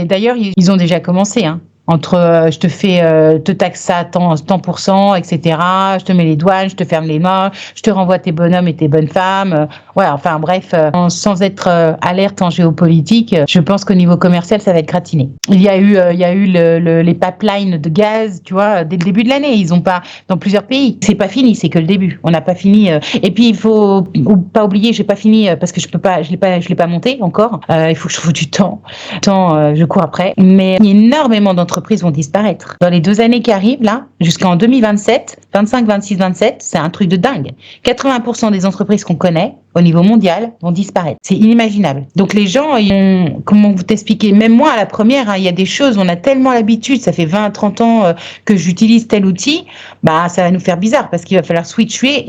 Speaker 1: D'ailleurs, ils ont déjà commencé, hein. Entre je te fais te taxe ça à tant pour cent, etc. Je te mets les douanes, je te ferme les mains, je te renvoie tes bonhommes et tes bonnes femmes. Ouais, enfin bref, sans être alerte en géopolitique, je pense qu'au niveau commercial, ça va être gratiné. Il y a eu les pipelines de gaz, tu vois, dès le début de l'année. Ils ont pas dans plusieurs pays. C'est pas fini, c'est que le début. On n'a pas fini. Et puis il faut pas oublier, j'ai pas fini parce que je l'ai pas monté encore. Il faut que je trouve du temps. Je cours après. Mais énormément d'entreprises vont disparaître. Dans les 2 années qui arrivent, là, jusqu'en 2027, 25, 26, 27, c'est un truc de dingue. 80% des entreprises qu'on connaît, au niveau mondial, vont disparaître. C'est inimaginable. Donc les gens, comment vous t'expliquer? Même moi, à la première, il y a des choses, on a tellement l'habitude, ça fait 20, 30 ans que j'utilise tel outil, ça va nous faire bizarre parce qu'il va falloir switcher.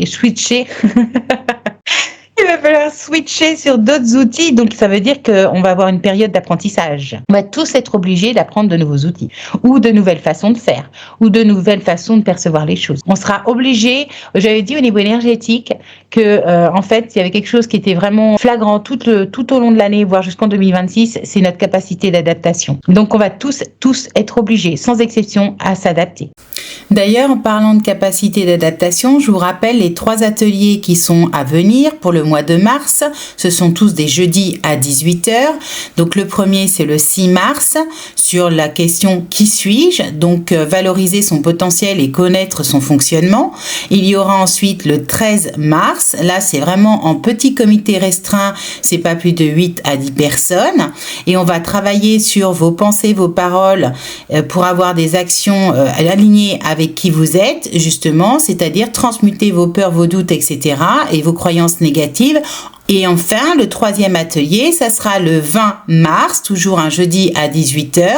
Speaker 1: Il va falloir switcher sur d'autres outils, donc ça veut dire qu'on va avoir une période d'apprentissage. On va tous être obligés d'apprendre de nouveaux outils, ou de nouvelles façons de faire, ou de nouvelles façons de percevoir les choses. On sera obligé, j'avais dit au niveau énergétique, que en fait, il y avait quelque chose qui était vraiment flagrant tout au long de l'année, voire jusqu'en 2026, c'est notre capacité d'adaptation. Donc on va tous être obligés, sans exception, à s'adapter. D'ailleurs, en parlant de capacité d'adaptation, je vous rappelle les 3 ateliers qui sont à venir pour le mois de mars. Ce sont tous des jeudis à 18h. Donc le premier, c'est le 6 mars sur la question « Qui suis-je ?» Donc valoriser son potentiel et connaître son fonctionnement. Il y aura ensuite le 13 mars. Là, c'est vraiment en petit comité restreint. C'est pas plus de 8 à 10 personnes. Et on va travailler sur vos pensées, vos paroles pour avoir des actions alignées avec qui vous êtes, justement, c'est-à-dire transmuter vos peurs, vos doutes, etc. et vos croyances négatives. Et enfin, le 3e atelier, ça sera le 20 mars, toujours un jeudi à 18h,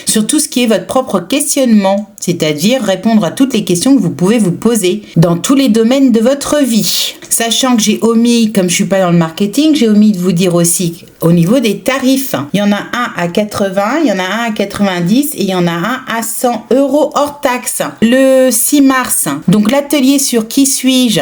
Speaker 1: sur tout ce qui est votre propre questionnement, c'est-à-dire répondre à toutes les questions que vous pouvez vous poser dans tous les domaines de votre vie. Sachant que j'ai omis, comme je suis pas dans le marketing, j'ai omis de vous dire aussi au niveau des tarifs. Il y en a un à 80, il y en a un à 90 et il y en a un à 100 € hors taxe. Le 6 mars, donc l'atelier sur qui suis-je ?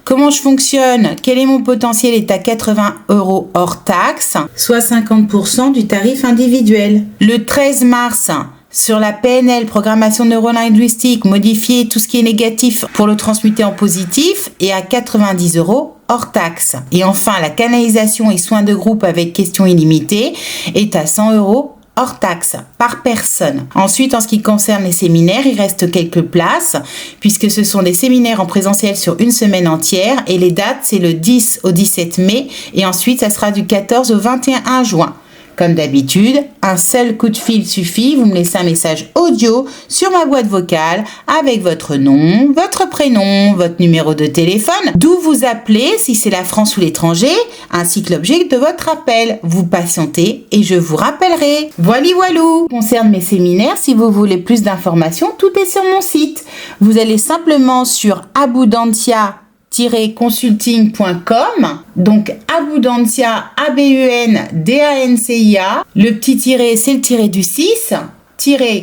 Speaker 1: Comment je fonctionne? Quel est mon potentiel? Est à 80 € hors taxe, soit 50% du tarif individuel. Le 13 mars, sur la PNL, programmation neurolinguistique, modifier tout ce qui est négatif pour le transmuter en positif, et à 90 € hors taxe. Et enfin, la canalisation et soins de groupe avec questions illimitées est à 100 € hors taxe par personne. Ensuite, en ce qui concerne les séminaires, il reste quelques places puisque ce sont des séminaires en présentiel sur une semaine entière et les dates, c'est le 10 au 17 mai et ensuite, ça sera du 14 au 21 juin. Comme d'habitude, un seul coup de fil suffit, vous me laissez un message audio sur ma boîte vocale avec votre nom, votre prénom, votre numéro de téléphone, d'où vous appelez si c'est la France ou l'étranger, ainsi que l'objet de votre appel. Vous patientez et je vous rappellerai. Voili voilou. Concerne mes séminaires, si vous voulez plus d'informations, tout est sur mon site. Vous allez simplement sur abundancia-consulting.com, donc Abundancia, ABUNDANCIA, le petit tiré c'est le tiré du 6,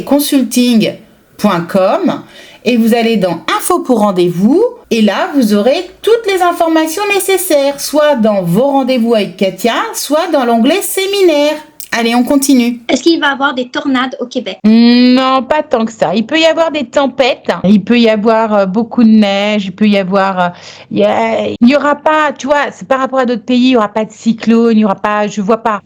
Speaker 1: consulting.com, et vous allez dans info pour rendez-vous et là vous aurez toutes les informations nécessaires, soit dans vos rendez-vous avec Katia, soit dans l'onglet séminaire. Allez, on continue.
Speaker 2: Est-ce qu'il va y avoir des tornades au Québec?
Speaker 1: Non, pas tant que ça. Il peut y avoir des tempêtes, il peut y avoir beaucoup de neige, il peut y avoir... il y aura pas, tu vois, c'est par rapport à d'autres pays, il y aura pas de cyclone, il y aura pas... Je vois pas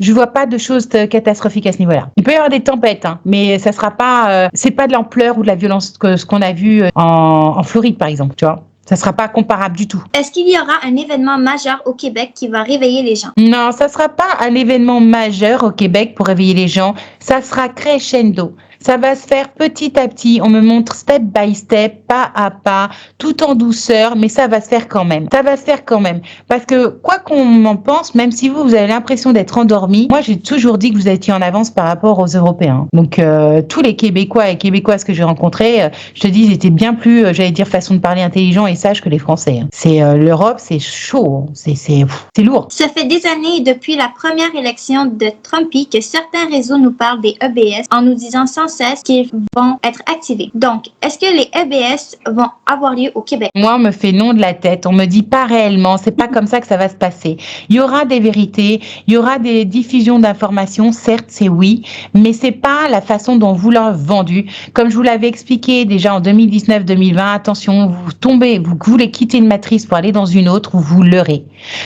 Speaker 1: de choses catastrophiques à ce niveau-là. Il peut y avoir des tempêtes, mais ça sera pas... c'est pas de l'ampleur ou de la violence que ce qu'on a vu en Floride, par exemple, tu vois. Ça sera pas comparable du tout.
Speaker 2: Est-ce qu'il y aura un événement majeur au Québec qui va réveiller les gens?
Speaker 1: Non, ça sera pas un événement majeur au Québec pour réveiller les gens. Ça sera crescendo. Ça va se faire petit à petit. On me montre step by step, pas à pas, tout en douceur, mais ça va se faire quand même. Ça va se faire quand même. Parce que quoi qu'on en pense, même si vous avez l'impression d'être endormi, moi j'ai toujours dit que vous étiez en avance par rapport aux Européens. Donc tous les Québécois et Québécoises que j'ai rencontrés, je te dis, ils étaient bien plus, j'allais dire, façon de parler intelligent et sage que les Français. C'est l'Europe, c'est chaud, c'est lourd.
Speaker 2: Ça fait des années depuis la première élection de Trumpy que certains réseaux nous parlent des EBS en nous disant sans françaises qui vont être activées. Donc, est-ce que les EBS vont avoir lieu au Québec?
Speaker 1: Moi, on me fait non de la tête. On me dit pas réellement. C'est pas comme ça que ça va se passer. Il y aura des vérités, il y aura des diffusions d'informations. Certes, c'est oui, mais c'est pas la façon dont vous l'avez vendu. Comme je vous l'avais expliqué déjà en 2019-2020, attention, vous tombez, vous voulez quitter une matrice pour aller dans une autre, vous leurrez.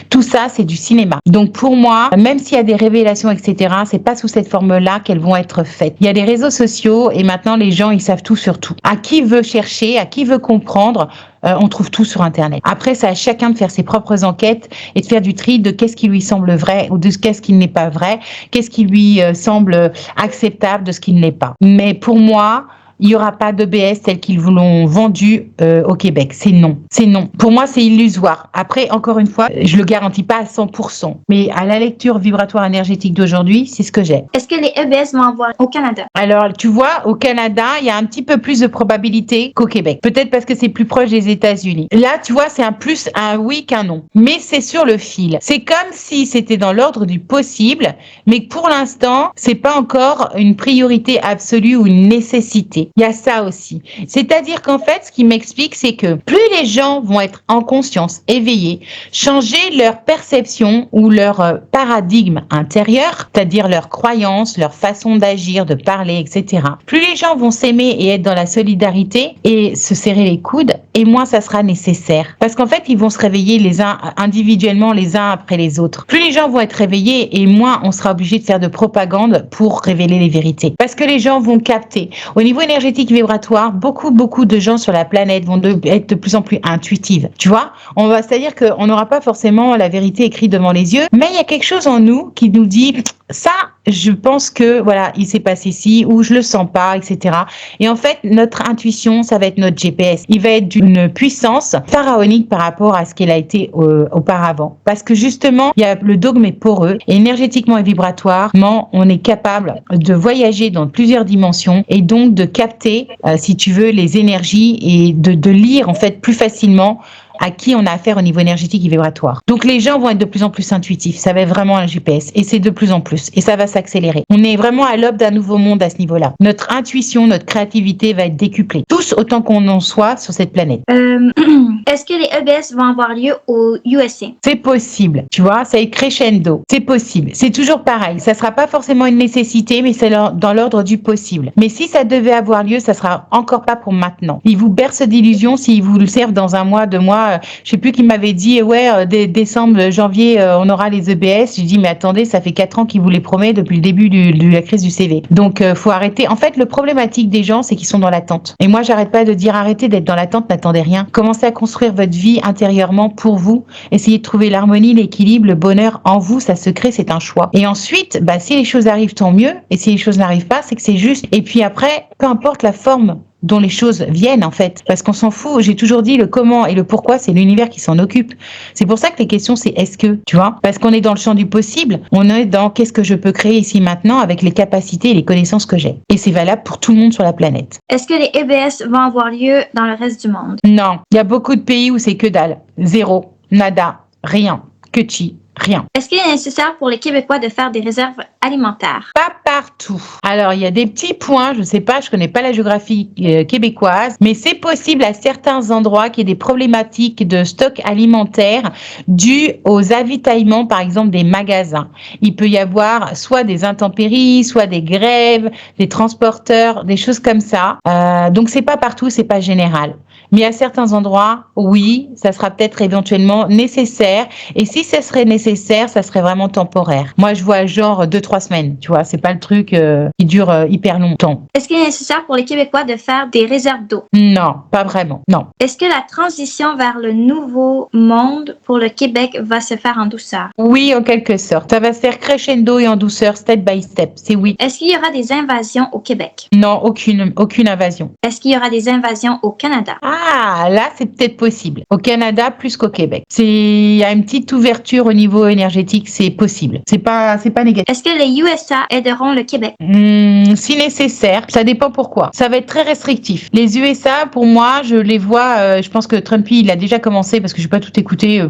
Speaker 1: Tout ça, c'est du cinéma. Donc pour moi, même s'il y a des révélations, etc., c'est pas sous cette forme-là qu'elles vont être faites. Il y a des réseaux sociaux et maintenant les gens, ils savent tout sur tout. À qui veut chercher, à qui veut comprendre, on trouve tout sur Internet. Après, c'est à chacun de faire ses propres enquêtes et de faire du tri de qu'est-ce qui lui semble vrai ou de qu'est-ce qui n'est pas vrai, qu'est-ce qui lui semble acceptable de ce qui ne l'est pas. Mais pour moi, il n'y aura pas d'EBS tel qu'ils vous l'ont vendu au Québec. C'est non. C'est non. Pour moi, c'est illusoire. Après, encore une fois, je le garantis pas à 100%. Mais à la lecture vibratoire énergétique d'aujourd'hui, c'est ce que j'ai.
Speaker 2: Est-ce que les EBS vont avoir au Canada?
Speaker 1: Alors, tu vois, au Canada, il y a un petit peu plus de probabilité qu'au Québec. Peut-être parce que c'est plus proche des États-Unis. Là, tu vois, c'est un oui qu'un non. Mais c'est sur le fil. C'est comme si c'était dans l'ordre du possible, mais que pour l'instant, c'est pas encore une priorité absolue ou une nécessité. Il y a ça aussi. C'est-à-dire qu'en fait, ce qui m'explique, c'est que plus les gens vont être en conscience, éveillés, changer leur perception ou leur paradigme intérieur, c'est-à-dire leur croyance, leur façon d'agir, de parler, etc. Plus les gens vont s'aimer et être dans la solidarité et se serrer les coudes, et moins ça sera nécessaire. Parce qu'en fait, ils vont se réveiller les uns individuellement, les uns après les autres. Plus les gens vont être réveillés et moins on sera obligé de faire de propagande pour révéler les vérités. Parce que les gens vont capter. Au niveau énergétique vibratoire, beaucoup de gens sur la planète vont être de plus en plus intuitives. Tu vois, c'est-à-dire qu'on n'aura pas forcément la vérité écrite devant les yeux, mais il y a quelque chose en nous qui nous dit ça, je pense que voilà, il s'est passé ci ou je le sens pas, etc. Et en fait, notre intuition, ça va être notre GPS. Il va être d'une puissance pharaonique par rapport à ce qu'il a été auparavant. Parce que justement, il y a le dogme est poreux, et énergétiquement et vibratoirement, on est capable de voyager dans plusieurs dimensions et donc de capter, si tu veux, les énergies et de lire en fait plus facilement à qui on a affaire au niveau énergétique et vibratoire. Donc les gens vont être de plus en plus intuitifs, ça va être vraiment un GPS et c'est de plus en plus et ça va s'accélérer. On est vraiment à l'aube d'un nouveau monde à ce niveau-là. Notre intuition, notre créativité va être décuplée, tous autant qu'on en soit sur cette planète.
Speaker 2: Est-ce que les EBS vont avoir lieu aux USA?
Speaker 1: C'est possible, tu vois, ça est crescendo, c'est possible. C'est toujours pareil, ça sera pas forcément une nécessité, mais c'est dans l'ordre du possible. Mais si ça devait avoir lieu, ça sera encore pas pour maintenant. Ils vous bercent d'illusions s'ils vous le servent dans un mois, 2 mois. Je sais plus qui m'avait dit, décembre, janvier, on aura les EBS. Je dis, mais attendez, ça fait 4 ans qu'ils vous les promet depuis le début de la crise du CV. Donc, faut arrêter. En fait, le problématique des gens, c'est qu'ils sont dans l'attente. Et moi, j'arrête pas de dire, arrêtez d'être dans l'attente, n'attendez rien. Commencez à construire votre vie intérieurement pour vous. Essayez de trouver l'harmonie, l'équilibre, le bonheur en vous. Ça se crée, c'est un choix. Et ensuite, si les choses arrivent, tant mieux. Et si les choses n'arrivent pas, c'est que c'est juste. Et puis après, peu importe la forme dont les choses viennent en fait, parce qu'on s'en fout. J'ai toujours dit le comment et le pourquoi, c'est l'univers qui s'en occupe. C'est pour ça que les questions c'est est-ce que, tu vois, parce qu'on est dans le champ du possible, on est dans qu'est-ce que je peux créer ici maintenant avec les capacités et les connaissances que j'ai. Et c'est valable pour tout le monde sur la planète.
Speaker 2: Est-ce que les EBS vont avoir lieu dans le reste du monde?
Speaker 1: Non, il y a beaucoup de pays où c'est que dalle, zéro, nada, rien, que chi. Rien.
Speaker 2: Est-ce qu'il est nécessaire pour les Québécois de faire des réserves alimentaires?
Speaker 1: Pas partout. Alors, il y a des petits points, je ne sais pas, je connais pas la géographie québécoise, mais c'est possible à certains endroits qu'il y ait des problématiques de stock alimentaire dues aux avitaillements, par exemple, des magasins. Il peut y avoir soit des intempéries, soit des grèves, des transporteurs, des choses comme ça. Donc, c'est pas partout, c'est pas général. Mais à certains endroits, oui, ça sera peut-être éventuellement nécessaire. Et si ça serait nécessaire, ça serait vraiment temporaire. Moi, je vois genre 2-3 semaines, tu vois. C'est pas le truc qui dure hyper longtemps.
Speaker 2: Est-ce qu'il est nécessaire pour les Québécois de faire des réserves d'eau?
Speaker 1: Non, pas vraiment, non.
Speaker 2: Est-ce que la transition vers le nouveau monde pour le Québec va se faire en douceur?
Speaker 1: Oui, en quelque sorte. Ça va se faire crescendo et en douceur, step by step. C'est oui.
Speaker 2: Est-ce qu'il y aura des invasions au Québec?
Speaker 1: Non, aucune invasion.
Speaker 2: Est-ce qu'il y aura des invasions au Canada?
Speaker 1: Ah, là, c'est peut-être possible. Au Canada, plus qu'au Québec. Il y a une petite ouverture au niveau énergétique, c'est possible. C'est pas négatif.
Speaker 2: Est-ce que les USA aideront le Québec?
Speaker 1: Si nécessaire, ça dépend pourquoi. Ça va être très restrictif. Les USA, pour moi, je les vois, je pense que Trumpy, il a déjà commencé, parce que je n'ai pas tout écouté,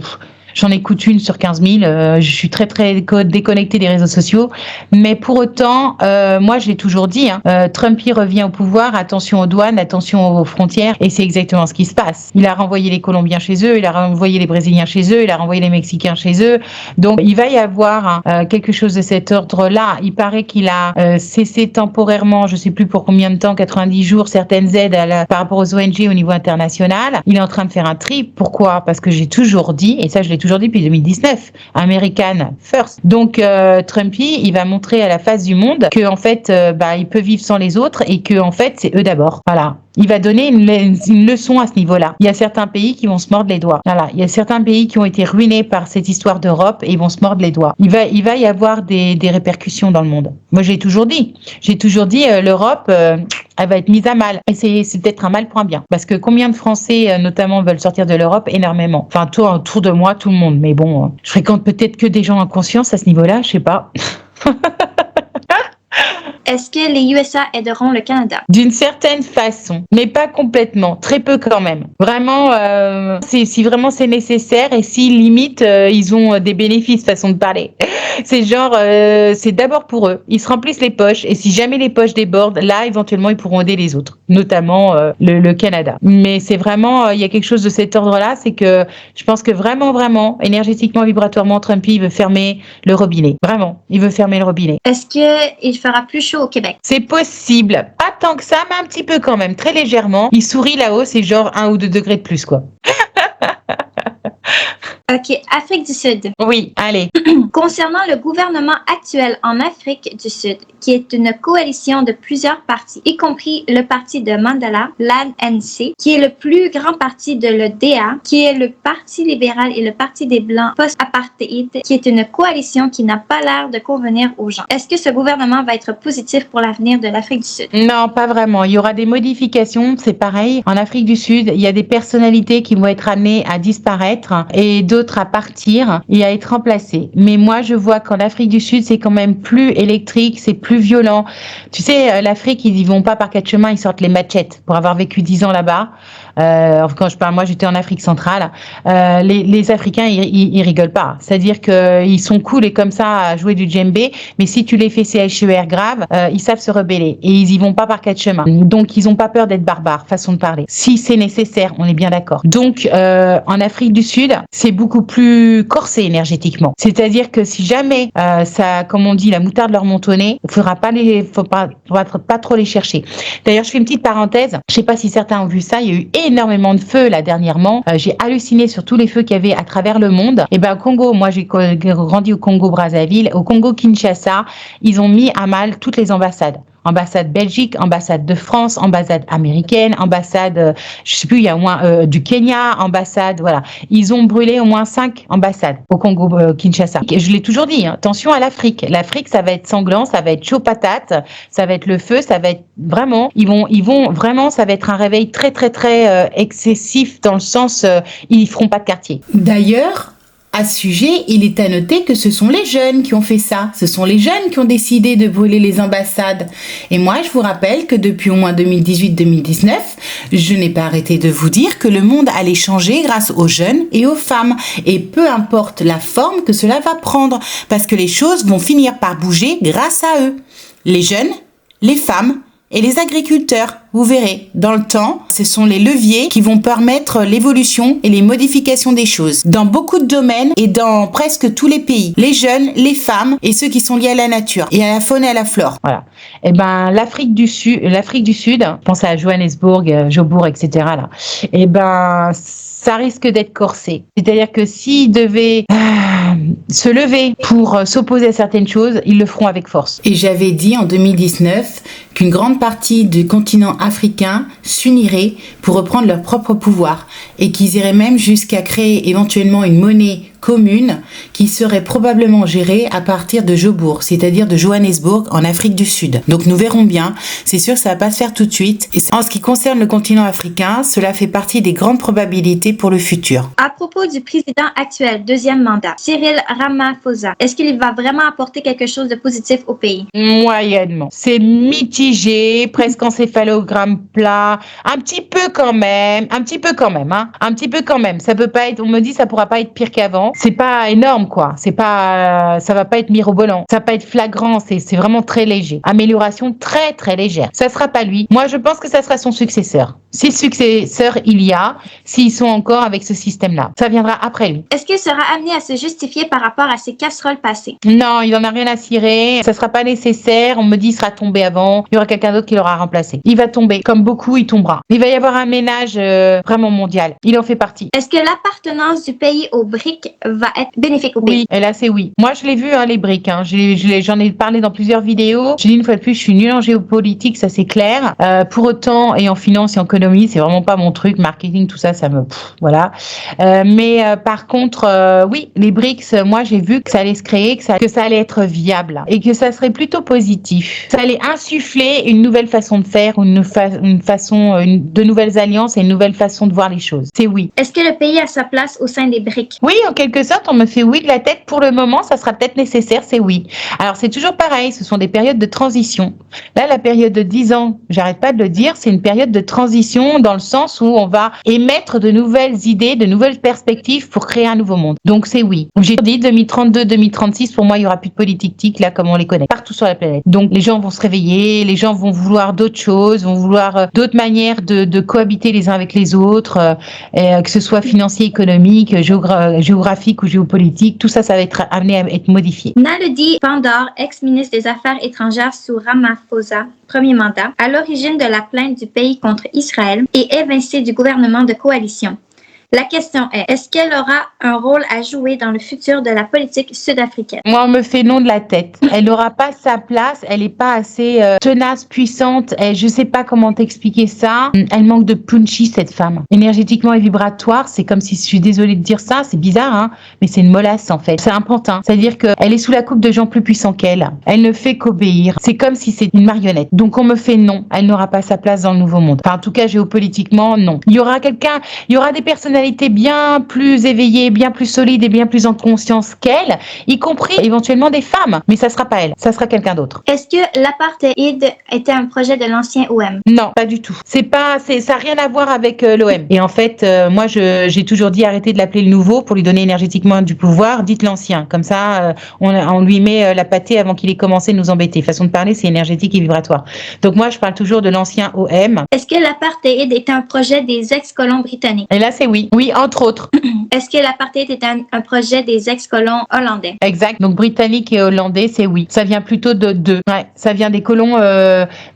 Speaker 1: J'en écoute une sur 15 000. Je suis très très déconnectée des réseaux sociaux. Mais pour autant, moi je l'ai toujours dit, Trump il revient au pouvoir, attention aux douanes, attention aux frontières, et c'est exactement ce qui se passe. Il a renvoyé les Colombiens chez eux, il a renvoyé les Brésiliens chez eux, il a renvoyé les Mexicains chez eux. Donc il va y avoir quelque chose de cet ordre-là. Il paraît qu'il a cessé temporairement, je sais plus pour combien de temps, 90 jours, certaines aides par rapport aux ONG au niveau international. Il est en train de faire un tri. Pourquoi ? Parce que j'ai toujours dit, et ça je l'ai toujours dit depuis 2019, American first. Donc Trumpy, il va montrer à la face du monde que en fait, il peut vivre sans les autres et que en fait c'est eux d'abord. Voilà. Il va donner une leçon à ce niveau-là. Il y a certains pays qui vont se mordre les doigts. Voilà. Il y a certains pays qui ont été ruinés par cette histoire d'Europe et ils vont se mordre les doigts. Il va y avoir des répercussions dans le monde. Moi, j'ai toujours dit, l'Europe, elle va être mise à mal. Et c'est peut-être un mal pour un bien. Parce que combien de Français, notamment, veulent sortir de l'Europe ? Énormément. Enfin, tout autour de moi, tout le monde. Mais bon, je fréquente peut-être que des gens en conscience à ce niveau-là, je sais pas.
Speaker 2: Est-ce que les USA aideront le Canada?
Speaker 1: D'une certaine façon, mais pas complètement, très peu quand même. Vraiment, si vraiment c'est nécessaire et si limite ils ont des bénéfices, façon de parler. C'est genre, c'est d'abord pour eux. Ils se remplissent les poches et si jamais les poches débordent, là éventuellement ils pourront aider les autres, notamment le Canada. Mais c'est vraiment, il y a quelque chose de cet ordre-là, c'est que je pense que vraiment, énergétiquement, vibratoirement, Trumpy il veut fermer le robinet. Vraiment, il veut fermer le robinet.
Speaker 2: Est-ce qu'il fera plus chaud au Québec?
Speaker 1: C'est possible. Pas tant que ça, mais un petit peu quand même. Très légèrement. Il sourit là-haut, c'est genre 1 ou 2 degrés de plus, quoi.
Speaker 2: Ok, Afrique du Sud.
Speaker 1: Oui, allez.
Speaker 2: Concernant le gouvernement actuel en Afrique du Sud, qui est une coalition de plusieurs partis, y compris le parti de Mandela, l'ANC, qui est le plus grand parti de l'EDA, qui est le Parti libéral et le Parti des Blancs post-apartheid, qui est une coalition qui n'a pas l'air de convenir aux gens. Est-ce que ce gouvernement va être positif pour l'avenir de l'Afrique du Sud?
Speaker 1: Non, pas vraiment. Il y aura des modifications, c'est pareil. En Afrique du Sud, il y a des personnalités qui vont être amenées à disparaître et d'autres à partir et à être remplacées. Mais moi, je vois qu'en Afrique du Sud, c'est quand même plus électrique, c'est plus violent. Tu sais, l'Afrique, ils y vont pas par 4 chemins, ils sortent les machettes. Pour avoir vécu 10 ans là-bas, quand je parle, moi, j'étais en Afrique centrale, les Africains, ils rigolent pas. C'est-à-dire qu'ils sont cool et comme ça à jouer du djembé, mais si tu les fais CHER grave, ils savent se rebeller et ils y vont pas par 4 chemins. Donc, ils ont pas peur d'être barbares, façon de parler. Si c'est nécessaire, on est bien d'accord. Donc, en Afrique du Sud, c'est beaucoup plus corsé énergétiquement. C'est-à-dire que si jamais ça, comme on dit, la moutarde leur monte au nez, faut pas trop les chercher. D'ailleurs, je fais une petite parenthèse. Je sais pas si certains ont vu ça. Il y a eu énormément de feux là dernièrement. J'ai halluciné sur tous les feux qu'il y avait à travers le monde. Et ben au Congo, moi j'ai grandi au Congo Brazzaville, au Congo Kinshasa, ils ont mis à mal toutes les ambassades. Ambassade Belgique, ambassade de France, ambassade américaine, ambassade, je sais plus, il y a au moins du Kenya, ambassade, voilà. Ils ont brûlé au moins 5 ambassades au Congo Kinshasa. Et je l'ai toujours dit, attention à l'Afrique. L'Afrique, ça va être sanglant, ça va être chaud patate, ça va être le feu, ça va être vraiment, ils vont vraiment, ça va être un réveil très excessif dans le sens, ils feront pas de quartier.
Speaker 3: D'ailleurs, à ce sujet, il est à noter que ce sont les jeunes qui ont fait ça. Ce sont les jeunes qui ont décidé de brûler les ambassades. Et moi, je vous rappelle que depuis au moins 2018-2019, je n'ai pas arrêté de vous dire que le monde allait changer grâce aux jeunes et aux femmes. Et peu importe la forme que cela va prendre, parce que les choses vont finir par bouger grâce à eux. Les jeunes, les femmes et les agriculteurs. Vous verrez, dans le temps, ce sont les leviers qui vont permettre l'évolution et les modifications des choses. Dans beaucoup de domaines et dans presque tous les pays. Les jeunes, les femmes et ceux qui sont liés à la nature et à la faune et à la flore.
Speaker 1: Voilà. Et ben, l'Afrique du Sud, je pense à Johannesburg, Jobourg, etc. là. Et ben, ça risque d'être corsé. C'est-à-dire que s'ils devaient se lever pour s'opposer à certaines choses, ils le feront avec force.
Speaker 3: Et j'avais dit en 2019 qu'une grande partie du continent africain s'unirait pour reprendre leur propre pouvoir et qu'ils iraient même jusqu'à créer éventuellement une monnaie commune qui serait probablement gérée à partir de Jobourg, c'est-à-dire de Johannesburg en Afrique du Sud. Donc nous verrons bien, c'est sûr que ça va pas se faire tout de suite. Et en ce qui concerne le continent africain, cela fait partie des grandes probabilités pour le futur.
Speaker 2: À propos du président actuel, deuxième mandat, Cyril Ramaphosa, est-ce qu'il va vraiment apporter quelque chose de positif au pays?
Speaker 1: Moyennement. C'est mitigé, presque encéphalogramme plat, un petit peu quand même, hein. Un petit peu quand même. Ça peut pas être, on me dit, ça pourra pas être pire qu'avant.
Speaker 3: ans, c'est pas énorme, quoi. C'est pas, ça va pas être mirobolant. Ça va pas être flagrant. C'est vraiment très léger. Amélioration très, très légère. Ça sera pas lui. Moi, je pense que ça sera son successeur. Si successeur il y a, s'ils sont encore avec ce système-là. Ça viendra après lui.
Speaker 2: Est-ce qu'il sera amené à se justifier par rapport à ses casseroles passées?
Speaker 3: Non, il en a rien à cirer. Ça sera pas nécessaire. On me dit, il sera tombé avant. Il y aura quelqu'un d'autre qui l'aura remplacé. Il va tomber. Comme beaucoup, il tombera. Il va y avoir un ménage vraiment mondial. Il en fait partie.
Speaker 2: Est-ce que l'appartenance du pays aux BRICS va être bénéfique au pays?
Speaker 3: Oui, et là c'est oui. Moi je l'ai vu, les briques. J'en ai parlé dans plusieurs vidéos. J'ai dit une fois de plus, je suis nulle en géopolitique, ça c'est clair. Pour autant, et en finance et en économie, c'est vraiment pas mon truc. Marketing, tout ça, ça me... voilà. Mais par contre, oui, les BRICS, moi j'ai vu que ça allait se créer, que ça allait être viable et que ça serait plutôt positif. Ça allait insuffler une nouvelle façon de faire, de nouvelles alliances et une nouvelle façon de voir les choses. C'est oui.
Speaker 2: Est-ce que le pays a sa place au sein des BRICS?
Speaker 3: Oui, en quelque sorte, on me fait oui de la tête. Pour le moment, ça sera peut-être nécessaire, c'est oui. Alors, c'est toujours pareil, ce sont des périodes de transition. Là, la période de 10 ans, j'arrête pas de le dire, c'est une période de transition dans le sens où on va émettre de nouvelles idées, de nouvelles perspectives pour créer un nouveau monde. Donc, c'est oui. J'ai dit 2032, 2036, pour moi, il y aura plus de politique TIC, là, comme on les connaît, partout sur la planète. Donc, les gens vont se réveiller, les gens vont vouloir d'autres choses, vont vouloir d'autres manières de cohabiter les uns avec les autres, que ce soit financier, économique, géographique ou géopolitique, tout ça, ça va être amené à être modifié.
Speaker 2: Naledi Pandor, ex-ministre des Affaires étrangères sous Ramaphosa, premier mandat, à l'origine de la plainte du pays contre Israël et évincée du gouvernement de coalition. La question est, est-ce qu'elle aura un rôle à jouer dans le futur de la politique sud-africaine?
Speaker 3: Moi, on me fait non de la tête. Elle n'aura pas sa place, elle n'est pas assez tenace, puissante. Je sais pas comment t'expliquer ça. Elle manque de punchy, cette femme. Énergétiquement et vibratoire, c'est comme si, je suis désolée de dire ça, c'est bizarre, hein, mais c'est une molasse en fait. C'est un pantin. C'est-à-dire qu'elle est sous la coupe de gens plus puissants qu'elle. Elle ne fait qu'obéir. C'est comme si c'est une marionnette. Donc on me fait non. Elle n'aura pas sa place dans le nouveau monde. Enfin, en tout cas, géopolitiquement, non. Il y aura des personnalités bien plus éveillées, bien plus solides et bien plus en conscience qu'elle, y compris éventuellement des femmes. Mais ça sera pas elle, ça sera quelqu'un d'autre.
Speaker 2: Est-ce que l'apartheid était un projet de l'ancien OM?
Speaker 3: Non, pas du tout. Ça n'a rien à voir avec l'OM. Et en fait, moi, j'ai toujours dit arrêtez de l'appeler le nouveau pour lui donner énergétiquement du pouvoir. Dites l'ancien. Comme ça, on lui met la pâtée avant qu'il ait commencé de nous embêter. Façon de parler, c'est énergétique et vibratoire. Donc moi, je parle toujours de l'ancien OM.
Speaker 2: Est-ce que l'apartheid était un projet des ex-colons britanniques?
Speaker 3: Et là, c'est oui. Oui, entre autres.
Speaker 2: Est-ce que l'apartheid était un projet des ex-colons hollandais?
Speaker 3: Exact. Donc britannique et hollandais, c'est oui. Ça vient plutôt de deux. Ouais, ça vient des colons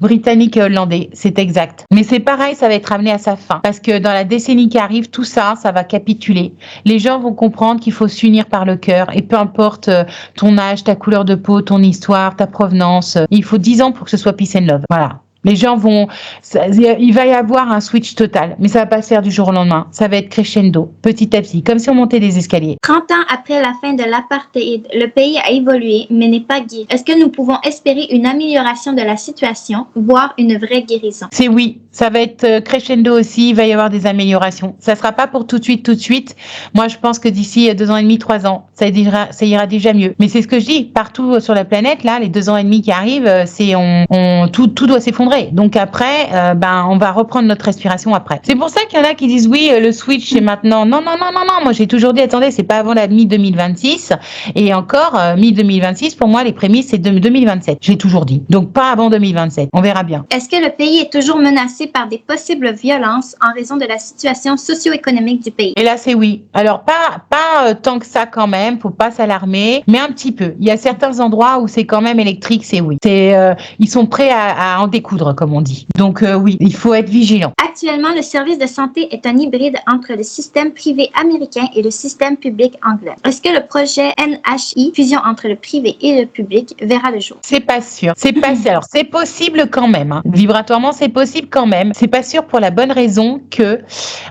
Speaker 3: britanniques et hollandais. C'est exact. Mais c'est pareil, ça va être amené à sa fin. Parce que dans la décennie qui arrive, tout ça, ça va capituler. Les gens vont comprendre qu'il faut s'unir par le cœur. Et peu importe ton âge, ta couleur de peau, ton histoire, ta provenance, il faut 10 ans pour que ce soit peace and love. Voilà. Les gens il va y avoir un switch total, mais ça va pas se faire du jour au lendemain. Ça va être crescendo, petit à petit, comme si on montait des escaliers.
Speaker 2: 30 ans après la fin de l'apartheid, le pays a évolué, mais n'est pas guéri. Est-ce que nous pouvons espérer une amélioration de la situation, voire une vraie guérison?
Speaker 3: C'est oui. Ça va être crescendo aussi, il va y avoir des améliorations. Ça sera pas pour tout de suite. Moi, je pense que d'ici 2 ans et demi, 3 ans, ça ira déjà mieux. Mais c'est ce que je dis, partout sur la planète, là, les 2 ans et demi qui arrivent, tout doit s'effondrer. Donc après, on va reprendre notre respiration après. C'est pour ça qu'il y en a qui disent oui, le switch c'est maintenant. Non. Moi, j'ai toujours dit, attendez, c'est pas avant la mi-2026. Et encore, mi-2026, pour moi, les prémices, c'est 2027. J'ai toujours dit. Donc pas avant 2027. On verra bien.
Speaker 2: Est-ce que le pays est toujours menacé par des possibles violences en raison de la situation socio-économique du pays?
Speaker 3: Et là, c'est oui. Alors, pas tant que ça quand même, faut pas s'alarmer, mais un petit peu. Il y a certains endroits où c'est quand même électrique, c'est oui. Ils sont prêts à en découdre, comme on dit. Donc oui, il faut être vigilant.
Speaker 2: Actuellement, le service de santé est un hybride entre le système privé américain et le système public anglais. Est-ce que le projet NHI, fusion entre le privé et le public, verra le jour?
Speaker 3: C'est pas sûr. Alors, c'est possible quand même. Hein. Vibratoirement, c'est possible quand même. C'est pas sûr pour la bonne raison que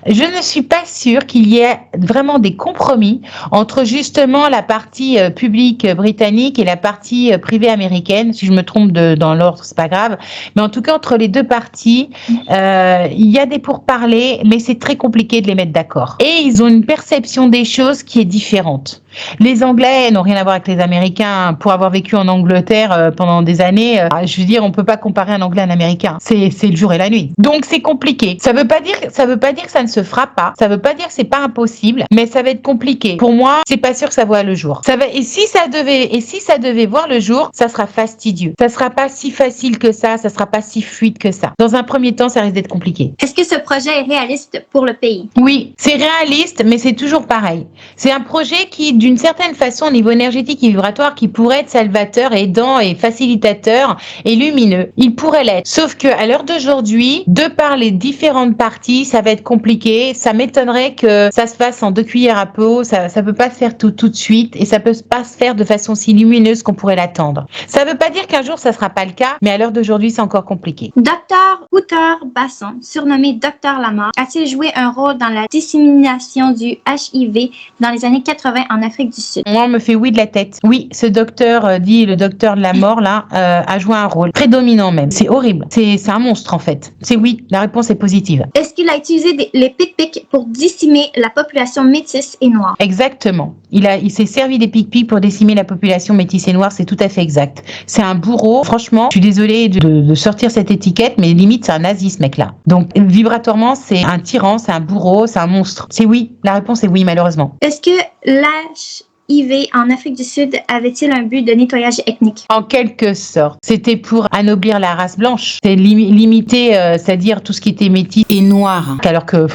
Speaker 3: je ne suis pas sûre qu'il y ait vraiment des compromis entre justement la partie publique britannique et la partie privée américaine. Si je me trompe dans l'ordre, c'est pas grave. Mais en tout tout cas entre les deux parties, il y a des pourparlers, mais c'est très compliqué de les mettre d'accord. Et ils ont une perception des choses qui est différente. Les Anglais n'ont rien à voir avec les Américains. Pour avoir vécu en Angleterre pendant des années, je veux dire, on peut pas comparer un Anglais à un Américain. C'est le jour et la nuit. Donc c'est compliqué. Ça veut pas dire que ça ne se fera pas. Ça veut pas dire que c'est pas impossible, mais ça va être compliqué. Pour moi, c'est pas sûr que ça voit le jour. Et si ça devait voir le jour, ça sera fastidieux. Ça sera pas si facile que ça sera pas si fluide que ça. Dans un premier temps, ça risque d'être compliqué.
Speaker 2: Est-ce que ce projet est réaliste pour le pays?
Speaker 3: Oui, c'est réaliste, mais c'est toujours pareil. C'est un projet qui, d'une certaine façon, au niveau énergétique et vibratoire, qui pourrait être salvateur, aidant et facilitateur et lumineux. Il pourrait l'être. Sauf que, à l'heure d'aujourd'hui, de par les différentes parties, ça va être compliqué. Ça m'étonnerait que ça se fasse en 2 cuillères à peau. Ça peut pas se faire tout de suite et ça peut pas se faire de façon si lumineuse qu'on pourrait l'attendre. Ça veut pas dire qu'un jour ça sera pas le cas, mais à l'heure d'aujourd'hui, c'est encore compliqué.
Speaker 2: Dr Wouter Basson, surnommé Dr Lamar, a-t-il joué un rôle dans la dissémination du HIV dans les années 80 en Afrique du Sud?
Speaker 3: Moi, on me fait oui de la tête. Oui, ce docteur, dit le docteur de la mort, là, a joué un rôle prédominant même. C'est horrible. C'est un monstre, en fait. C'est oui. La réponse est positive.
Speaker 2: Est-ce qu'il a utilisé les pic-pics pour décimer la population métisse et noire?
Speaker 3: Exactement. Il s'est servi des pic-pics pour décimer la population métisse et noire. C'est tout à fait exact. C'est un bourreau. Franchement, je suis désolée de sortir cette étiquette, mais limite, c'est un nazi, ce mec-là. Donc, vibratoirement, c'est un tyran, c'est un bourreau, c'est un monstre. C'est oui. La réponse est oui, malheureusement.
Speaker 2: Est-ce que l'HIV en Afrique du Sud avait-il un but de nettoyage ethnique?
Speaker 3: En quelque sorte. C'était pour anoblir la race blanche. C'est limiter, c'est-à-dire tout ce qui était métis
Speaker 1: Et noir.
Speaker 3: Alors que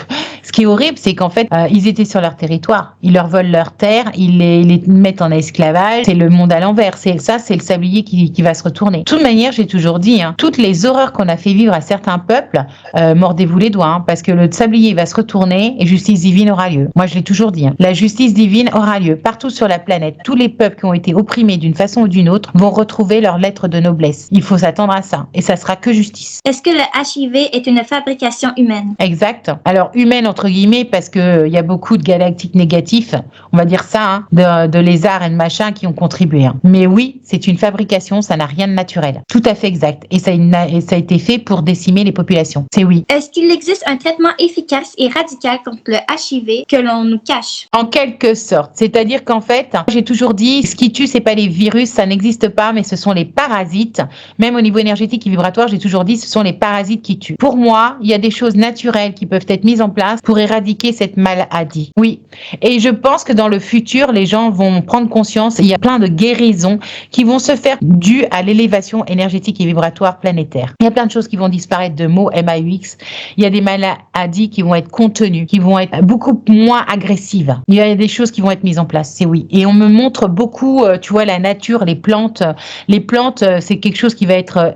Speaker 3: ce qui est horrible, c'est qu'en fait, ils étaient sur leur territoire. Ils leur volent leurs terres, ils les mettent en esclavage. C'est le monde à l'envers. C'est le sablier qui va se retourner. De toute manière, j'ai toujours dit, toutes les horreurs qu'on a fait vivre à certains peuples, mordez-vous les doigts, parce que le sablier va se retourner et justice divine aura lieu. Moi, je l'ai toujours dit. La justice divine aura lieu partout sur la planète. Tous les peuples qui ont été opprimés d'une façon ou d'une autre vont retrouver leur lettre de noblesse. Il faut s'attendre à ça. Et ça sera que justice.
Speaker 2: Est-ce que le HIV est une fabrication humaine?
Speaker 3: Exact. Alors, humaine entre guillemets, parce que il y a beaucoup de galactiques négatifs, on va dire ça, de lézards et de machins qui ont contribué. Mais oui, c'est une fabrication, ça n'a rien de naturel. Tout à fait exact. Et ça a été fait pour décimer les populations. C'est oui.
Speaker 2: Est-ce qu'il existe un traitement efficace et radical contre le HIV que l'on nous cache?
Speaker 3: En quelque sorte. C'est-à-dire qu'en fait, j'ai toujours dit, ce qui tue, c'est pas les virus, ça n'existe pas, mais ce sont les parasites. Même au niveau énergétique et vibratoire, j'ai toujours dit, ce sont les parasites qui tuent. Pour moi, il y a des choses naturelles qui peuvent être mises en place pour éradiquer cette maladie. Oui. Et je pense que dans le futur, les gens vont prendre conscience, il y a plein de guérisons qui vont se faire dues à l'élévation énergétique et vibratoire planétaire. Il y a plein de choses qui vont disparaître de mots MAUX. Il y a des maladies qui vont être contenues, qui vont être beaucoup moins agressives. Il y a des choses qui vont être mises en place, c'est oui. Et on me montre beaucoup, tu vois, la nature, les plantes. Les plantes, c'est quelque chose qui va être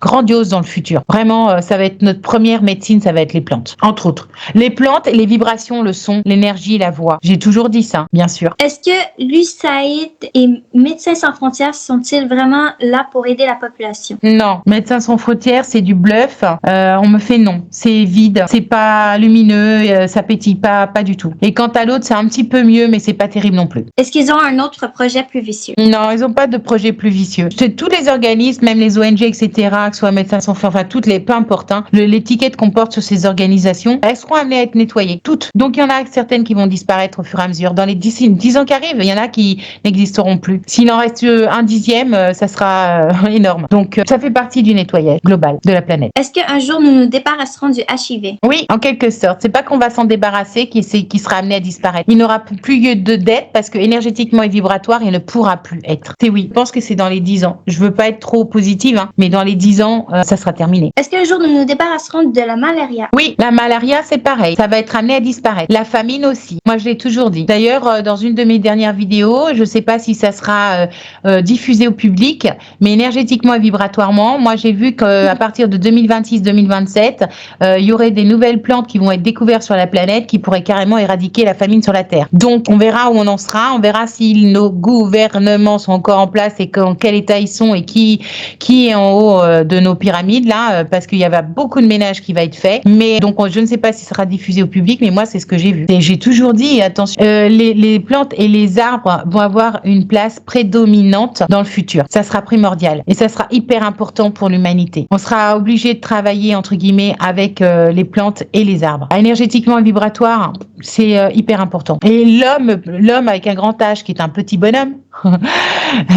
Speaker 3: grandiose dans le futur. Vraiment, ça va être notre première médecine, ça va être les plantes, entre autres. Les plantes, les vibrations, le son, l'énergie, la voix. J'ai toujours dit ça, bien sûr.
Speaker 2: Est-ce que l'USAID et Médecins sans frontières sont-ils vraiment là pour aider la population?
Speaker 3: Non, Médecins sans frontières, c'est du bluff. On me fait non, c'est vide, c'est pas lumineux, ça pétille pas du tout. Et quant à l'autre, c'est un petit peu mieux, mais c'est pas terrible non plus.
Speaker 2: Est-ce qu'ils ont un autre projet plus vicieux?
Speaker 3: Non, ils ont pas de projet plus vicieux. Tous les organismes, même les ONG, etc., que ce soit Médecins sans frontières, enfin toutes les, peu importe, l'étiquette qu'on porte sur ces organisations, elles seront amenées à être nettoyées, toutes. Donc il y en a certaines qui vont disparaître au fur et à mesure. Dans les 10 ans qui arrivent, il y en a qui n'existeront plus. S'il en reste un dixième, ça sera énorme. Donc ça fait partie du nettoyage global de la planète.
Speaker 2: Est-ce qu'un jour nous nous débarrasserons du HIV?
Speaker 3: Oui, en quelque sorte. C'est pas qu'on va s'en débarrasser qui sera amené à disparaître. Il n'aura plus lieu de dette parce que énergétiquement et vibratoire, il ne pourra plus être. C'est oui. Je pense que c'est dans les 10 ans. Je veux pas être trop positive, mais dans les 10 ans, ça sera terminé.
Speaker 2: Est-ce qu'un jour nous nous débarrasserons de la malaria?
Speaker 3: Oui, la malaria, c'est pareil. Ça va être amené à disparaître. La famine aussi. Moi, je l'ai toujours dit. D'ailleurs, dans une de mes dernières vidéos, je sais pas si ça sera diffusé au public, mais énergétiquement et vibratoirement, moi, j'ai vu qu'à partir de 2026-2027, il y aurait des nouvelles plantes qui vont être découvertes sur la planète qui pourraient carrément éradiquer la famine sur la Terre. Donc, on verra où on en sera. On verra si nos gouvernements sont encore en place et dans quel état ils sont et qui est en haut
Speaker 1: de nos pyramides là, parce qu'il y avait beaucoup de ménage qui va être fait. Mais donc je ne sais pas si ce sera diffusé au public, mais moi c'est ce que j'ai vu. Et j'ai toujours dit attention, les plantes et les arbres vont avoir une place prédominante dans le futur. Ça sera primordial et ça sera hyper important pour l'humanité. On sera obligé de travailler entre guillemets avec les plantes et les arbres. Énergétiquement et vibratoire, c'est hyper important. Et l'homme avec un grand H qui est un petit bonhomme,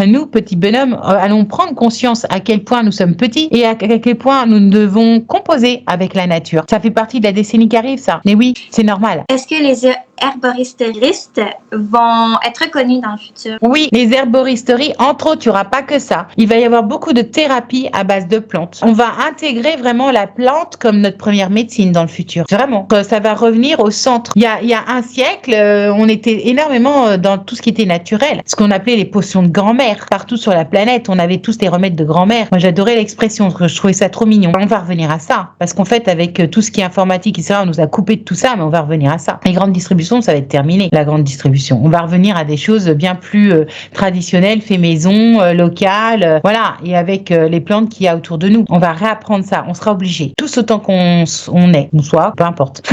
Speaker 1: nous, petits bonhommes, allons prendre conscience à quel point nous sommes petits et à quel point nous devons composer avec la nature. Ça fait partie de la décennie qui arrive, ça. Mais oui, c'est normal.
Speaker 2: Est-ce que les herboristeristes vont être reconnus dans le futur?
Speaker 1: Oui, les herboristeries, entre autres, il n'y aura pas que ça. Il va y avoir beaucoup de thérapies à base de plantes. On va intégrer vraiment la plante comme notre première médecine dans le futur. Vraiment. Ça va revenir au centre. Il y a un siècle, on était énormément dans tout ce qui était naturel. Ce qu'on appelait les potions de grand-mère. Partout sur la planète, on avait tous des remèdes de grand-mère. Moi, j'adorais l'expression. Je trouvais ça trop mignon. On va revenir à ça. Parce qu'en fait, avec tout ce qui est informatique, etc., on nous a coupé de tout ça, mais on va revenir à ça. Les grandes distributions, ça va être terminé, la grande distribution. On va revenir à des choses bien plus traditionnelles, fait maison, locales, voilà, et avec les plantes qu'il y a autour de nous. On va réapprendre ça, on sera obligé. Tous autant qu'on est, on soit, peu importe.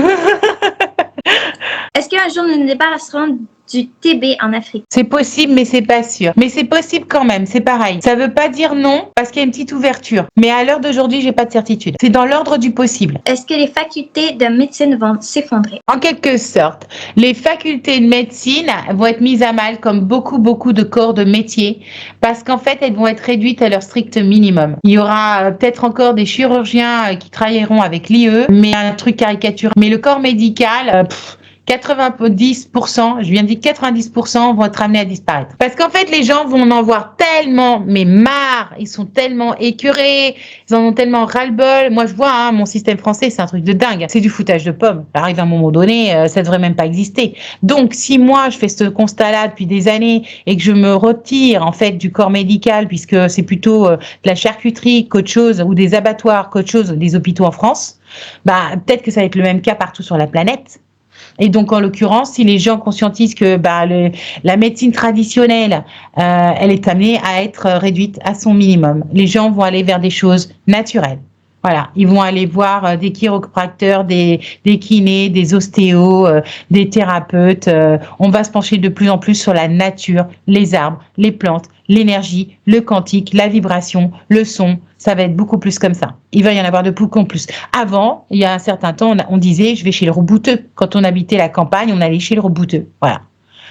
Speaker 2: Est-ce qu'un jour nous nous débarrasserons du TB en Afrique?
Speaker 1: C'est possible, mais c'est pas sûr. Mais c'est possible quand même, c'est pareil. Ça veut pas dire non, parce qu'il y a une petite ouverture. Mais à l'heure d'aujourd'hui, j'ai pas de certitude. C'est dans l'ordre du possible.
Speaker 2: Est-ce que les facultés de médecine vont s'effondrer?
Speaker 1: En quelque sorte. Les facultés de médecine vont être mises à mal, comme beaucoup de corps de métier, parce qu'en fait, elles vont être réduites à leur strict minimum. Il y aura peut-être encore des chirurgiens qui travailleront avec l'IE, mais un truc caricaturé. Mais le corps médical, 90%, je viens de dire 90% vont être amenés à disparaître. Parce qu'en fait, les gens vont en voir tellement, mais marre, ils sont tellement écœurés, ils en ont tellement ras-le-bol. Moi, je vois, mon système français, c'est un truc de dingue. C'est du foutage de pommes. Ça arrive à un moment donné, ça devrait même pas exister. Donc, si moi, je fais ce constat-là depuis des années et que je me retire, en fait, du corps médical, puisque c'est plutôt de la charcuterie qu'autre chose, ou des abattoirs qu'autre chose, des hôpitaux en France, peut-être que ça va être le même cas partout sur la planète. Et donc, en l'occurrence, si les gens conscientisent que la médecine traditionnelle, elle est amenée à être réduite à son minimum, les gens vont aller vers des choses naturelles. Voilà, ils vont aller voir des chiropracteurs, des kinés, des ostéos, des thérapeutes. On va se pencher de plus en plus sur la nature, les arbres, les plantes, l'énergie, le quantique, la vibration, le son. Ça va être beaucoup plus comme ça. Il va y en avoir de plus en plus. Avant, il y a un certain temps, on disait « je vais chez le rebouteux ». Quand on habitait la campagne, on allait chez le rebouteux. Voilà.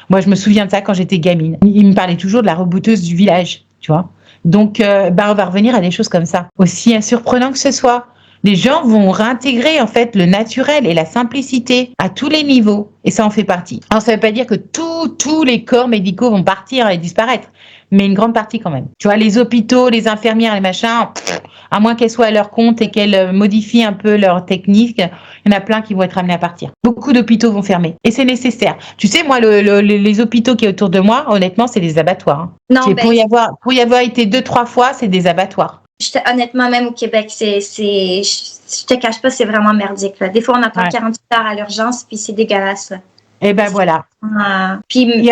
Speaker 1: Moi, je me souviens de ça quand j'étais gamine. Il me parlait toujours de la rebouteuse du village, tu vois. Donc, on va revenir à des choses comme ça. Aussi surprenant que ce soit, les gens vont réintégrer en fait le naturel et la simplicité à tous les niveaux. Et ça en fait partie. Alors, ça ne veut pas dire que tous les corps médicaux vont partir et disparaître, mais une grande partie quand même. Tu vois, les hôpitaux, les infirmières, les machins, à moins qu'elles soient à leur compte et qu'elles modifient un peu leur technique, il y en a plein qui vont être amenés à partir. Beaucoup d'hôpitaux vont fermer. Et c'est nécessaire. Tu sais, moi, les hôpitaux qui est autour de moi, honnêtement, c'est des abattoirs. Hein.
Speaker 2: Non,
Speaker 1: pour y avoir été 2-3 fois, c'est des abattoirs.
Speaker 2: Honnêtement, même au Québec, je te cache pas, c'est vraiment merdique. Là. Des fois, on attend 48 heures à l'urgence, puis c'est dégueulasse. Là.
Speaker 1: Et voilà.
Speaker 2: Puis,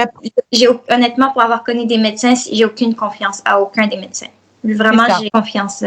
Speaker 2: honnêtement, pour avoir connu des médecins, j'ai aucune confiance à aucun des médecins. Vraiment, j'ai confiance.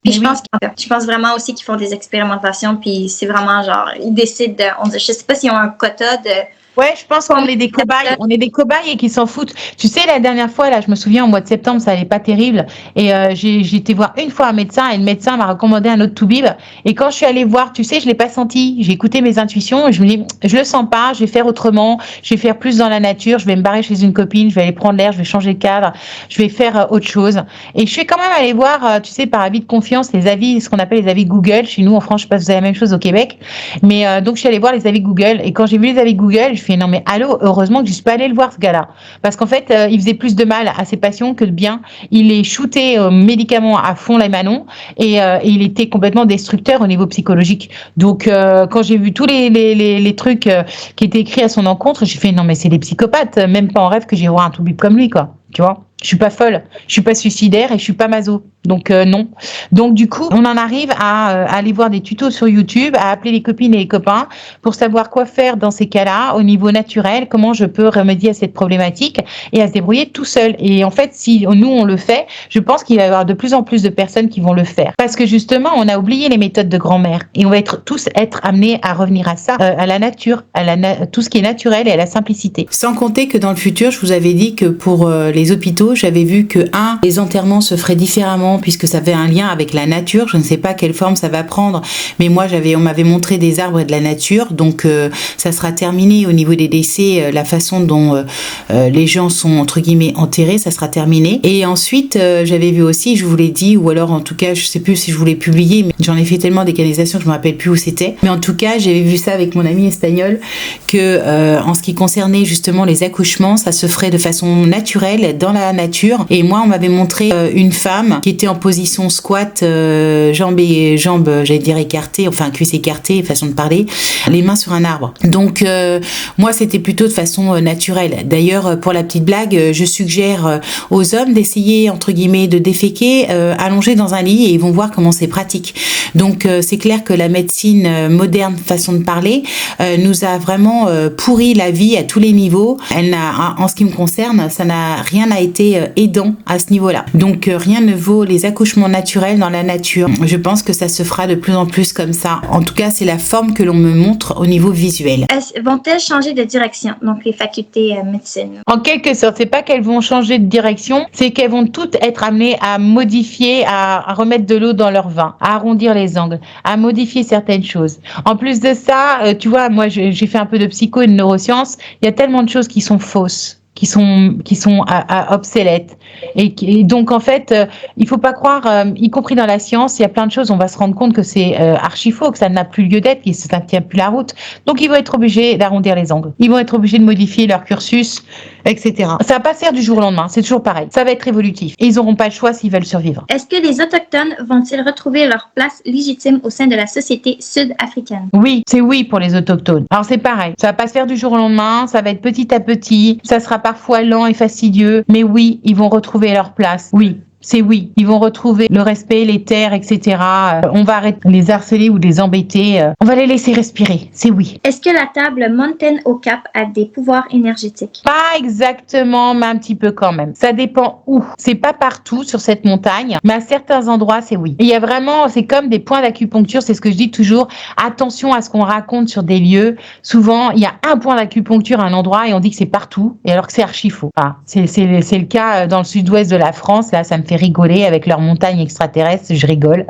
Speaker 2: Puis je pense vraiment aussi qu'ils font des expérimentations, puis c'est vraiment genre, ils décident, je sais pas s'ils ont un quota de...
Speaker 1: Ouais, je pense qu'on est des cobayes. On est des cobayes et qui s'en foutent. Tu sais, la dernière fois, là, je me souviens, au mois de septembre, ça allait pas terrible. Et j'ai été voir une fois un médecin et le médecin m'a recommandé un autre Toubib. Et quand je suis allée voir, tu sais, je l'ai pas senti. J'ai écouté mes intuitions et je me dis, je le sens pas, je vais faire autrement. Je vais faire plus dans la nature. Je vais me barrer chez une copine. Je vais aller prendre l'air. Je vais changer de cadre. Je vais faire autre chose. Et je suis quand même allée voir, tu sais, par avis de confiance, les avis, ce qu'on appelle les avis Google. Chez nous, en France, je sais pas si vous avez la même chose au Québec. Mais donc, je suis allée voir les avis Google. Et quand j'ai vu les avis Google, je fais non mais allô, heureusement que je suis pas allée le voir ce gars-là, parce qu'en fait il faisait plus de mal à ses patients que de bien. Il est shooté médicaments à fond les manons et il était complètement destructeur au niveau psychologique. Donc quand j'ai vu tous les trucs qui étaient écrits à son encontre, j'ai fait non mais c'est des psychopathes, même pas en rêve que j'ai voir un toubib comme lui quoi. Tu vois.
Speaker 3: Je suis pas folle, je suis pas suicidaire et je suis pas maso. Donc non. Donc du coup, on en arrive à aller voir des tutos sur YouTube, à appeler les copines et les copains pour savoir quoi faire dans ces cas-là au niveau naturel, comment je peux remédier à cette problématique et à se débrouiller tout seul. Et en fait, si nous on le fait, je pense qu'il va y avoir de plus en plus de personnes qui vont le faire parce que justement, on a oublié les méthodes de grand-mère et on va tous être amenés à revenir à ça, à la nature, tout ce qui est naturel et à la simplicité.
Speaker 1: Sans compter que dans le futur, je vous avais dit que pour les hôpitaux, j'avais vu que les enterrements se feraient différemment puisque ça avait un lien avec la nature. Je ne sais pas quelle forme ça va prendre, mais moi on m'avait montré des arbres et de la nature, donc ça sera terminé au niveau des décès, la façon dont les gens sont entre guillemets enterrés, ça sera terminé. Et ensuite, j'avais vu aussi, je vous l'ai dit, ou alors en tout cas, je sais plus si je voulais publier, mais j'en ai fait tellement des canalisations que je me rappelle plus où c'était. Mais en tout cas, j'avais vu ça avec mon ami espagnol que en ce qui concernait justement les accouchements, ça se ferait de façon naturelle dans la nature. Et moi, on m'avait montré une femme qui était en position squat, jambes, j'allais dire écartées, enfin cuisses écartées, façon de parler, les mains sur un arbre. Donc moi, c'était plutôt de façon naturelle. D'ailleurs, pour la petite blague, je suggère aux hommes d'essayer entre guillemets de déféquer allongés dans un lit et ils vont voir comment c'est pratique. Donc c'est clair que la médecine moderne, façon de parler, nous a vraiment pourri la vie à tous les niveaux. En ce qui me concerne, rien n'a été aidant à ce niveau-là. Donc rien ne vaut les accouchements naturels dans la nature. Je pense que ça se fera de plus en plus comme ça. En tout cas, c'est la forme que l'on me montre au niveau visuel.
Speaker 2: Vont-elles changer de direction, donc les facultés médecine?
Speaker 3: En quelque sorte, c'est pas qu'elles vont changer de direction, c'est qu'elles vont toutes être amenées à modifier, à remettre de l'eau dans leur vin, à arrondir les angles, à modifier certaines choses. En plus de ça, tu vois, moi j'ai fait un peu de psycho et de neurosciences, il y a tellement de choses qui sont fausses, qui sont obsolètes. Et donc, en fait, il faut pas croire, y compris dans la science, il y a plein de choses, on va se rendre compte que c'est archi faux, que ça n'a plus lieu d'être, que ça ne tient plus la route. Donc, ils vont être obligés d'arrondir les angles. Ils vont être obligés de modifier leur cursus, etc. Ça va pas se faire du jour au lendemain, c'est toujours pareil. Ça va être évolutif. Et ils n'auront pas le choix s'ils veulent survivre.
Speaker 2: Est-ce que les Autochtones vont-ils retrouver leur place légitime au sein de la société sud-africaine?
Speaker 3: Oui, c'est oui pour les Autochtones. Alors, c'est pareil. Ça va pas se faire du jour au lendemain, ça va être petit à petit, ça sera parfois lent et fastidieux, mais oui, ils vont retrouver leur place. Oui. C'est oui, ils vont retrouver le respect, les terres, etc. On va arrêter de les harceler ou de les embêter. On va les laisser respirer, c'est oui.
Speaker 2: Est-ce que la table Mountain au Cap a des pouvoirs énergétiques?
Speaker 3: Pas exactement, mais un petit peu quand même. Ça dépend où. C'est pas partout sur cette montagne, mais à certains endroits, c'est oui. Et il y a vraiment, c'est comme des points d'acupuncture, c'est ce que je dis toujours. Attention à ce qu'on raconte sur des lieux. Souvent, il y a un point d'acupuncture à un endroit et on dit que c'est partout, et alors que c'est archi faux. Enfin, c'est le cas dans le sud-ouest de la France, là, ça me fait rigoler avec leurs montagnes extraterrestres, je rigole.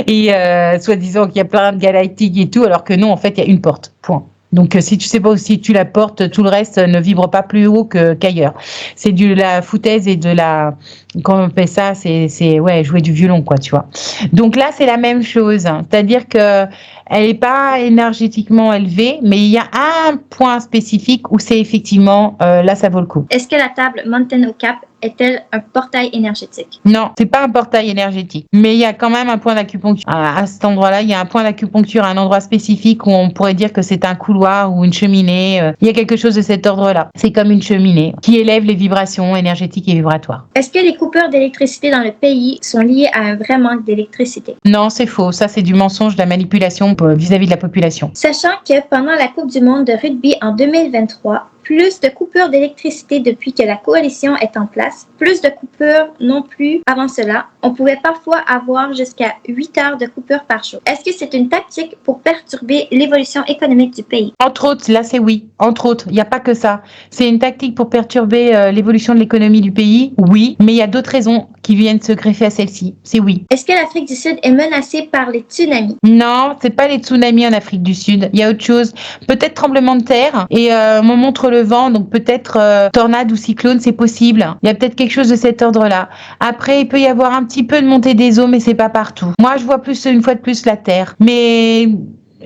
Speaker 3: Et soi-disant qu'il y a plein de galactiques et tout, alors que non, en fait, il y a une porte, point. Donc, si tu sais pas où situe la porte, tout le reste ne vibre pas plus haut qu'ailleurs. C'est de la foutaise et de la... Comment on appelle ça? C'est ouais, jouer du violon, quoi, tu vois. Donc là, c'est la même chose. C'est-à-dire que elle est pas énergétiquement élevée, mais il y a un point spécifique où c'est effectivement, là, ça vaut le coup.
Speaker 2: Est-ce que la table Mountain au Cap est-elle un portail énergétique?
Speaker 3: Non, c'est pas un portail énergétique, mais il y a quand même un point d'acupuncture. À cet endroit-là, il y a un point d'acupuncture à un endroit spécifique où on pourrait dire que c'est un couloir ou une cheminée. Il y a quelque chose de cet ordre-là. C'est comme une cheminée qui élève les vibrations énergétiques et vibratoires.
Speaker 2: Est-ce que les coupures d'électricité dans le pays sont liées à un vrai manque d'électricité?
Speaker 3: Non, c'est faux. Ça, c'est du mensonge, de la manipulation vis-à-vis de la population.
Speaker 2: Sachant que pendant la Coupe du monde de rugby en 2023, plus de coupures d'électricité depuis que la coalition est en place, plus de coupures non plus avant cela. On pouvait parfois avoir jusqu'à 8 heures de coupures par jour. Est-ce que c'est une tactique pour perturber l'évolution économique du pays?
Speaker 3: Entre autres, là c'est oui. Entre autres, il n'y a pas que ça. C'est une tactique pour perturber l'évolution de l'économie du pays, oui, mais il y a d'autres raisons qui viennent se greffer à celle-ci. C'est oui.
Speaker 2: Est-ce que l'Afrique du Sud est menacée par les tsunamis?
Speaker 3: Non, c'est pas les tsunamis en Afrique du Sud. Il y a autre chose. Peut-être tremblement de terre et on montre le vent, donc peut-être tornade ou cyclone, c'est possible. Il y a peut-être quelque chose de cet ordre-là. Après, il peut y avoir un petit peu de montée des eaux, mais c'est pas partout. Moi, je vois plus une fois de plus la terre, mais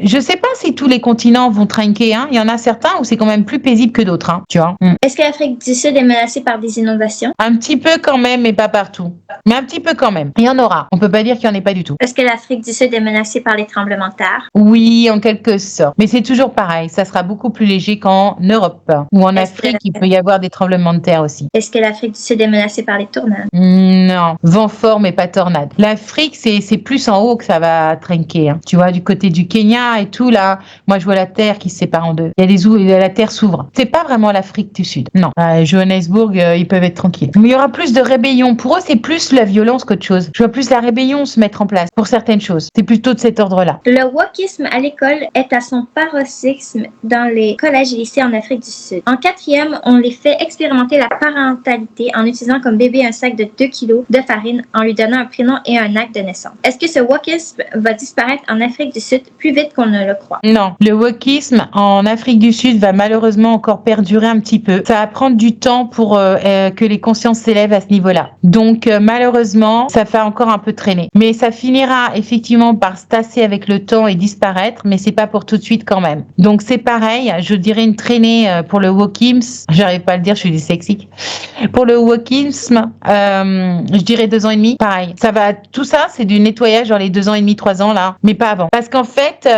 Speaker 3: je sais pas si tous les continents vont trinquer, hein. Il y en a certains où c'est quand même plus paisible que d'autres, hein, tu vois.
Speaker 2: Est-ce que l'Afrique du Sud est menacée par des inondations?
Speaker 3: Un petit peu quand même, mais pas partout. Mais un petit peu quand même. Il y en aura. On peut pas dire qu'il y en ait pas du tout.
Speaker 2: Est-ce que l'Afrique du Sud est menacée par les tremblements de terre?
Speaker 3: Oui, en quelque sorte. Mais c'est toujours pareil. Ça sera beaucoup plus léger qu'en Europe ou en Afrique. Il peut y avoir des tremblements de terre aussi.
Speaker 2: Est-ce que l'Afrique du Sud est menacée par les tornades?
Speaker 3: Non. Vent fort, mais pas tornade. L'Afrique, c'est plus en haut que ça va trinquer, hein. Tu vois, du côté du Kenya et tout, là, moi, je vois la terre qui se sépare en deux. Il y a la terre s'ouvre. C'est pas vraiment l'Afrique du Sud. Non. À Johannesburg, ils peuvent être tranquilles. Mais il y aura plus de rébellion. Pour eux, c'est plus la violence qu'autre chose. Je vois plus la rébellion se mettre en place pour certaines choses. C'est plutôt de cet ordre-là.
Speaker 2: Le wokisme à l'école est à son paroxysme dans les collèges et lycées en Afrique du Sud. En 4e, on les fait expérimenter la parentalité en utilisant comme bébé un sac de 2 kilos de farine en lui donnant un prénom et un acte de naissance. Est-ce que ce wokisme va disparaître en Afrique du Sud plus vite qu'on ne le croit?
Speaker 3: Non. Le wokisme en Afrique du Sud va malheureusement encore perdurer un petit peu. Ça va prendre du temps pour que les consciences s'élèvent à ce niveau-là. Donc malheureusement, ça fait encore un peu traîner. Mais ça finira effectivement par se tasser avec le temps et disparaître, mais c'est pas pour tout de suite quand même. Donc c'est pareil, je dirais une traînée pour le wokisme. J'arrive pas à le dire, je suis dyslexique. Pour le wokisme, je dirais 2 ans et demi. Pareil. Tout ça, c'est du nettoyage dans les 2 ans et demi, 3 ans là, mais pas avant. Parce qu'en fait,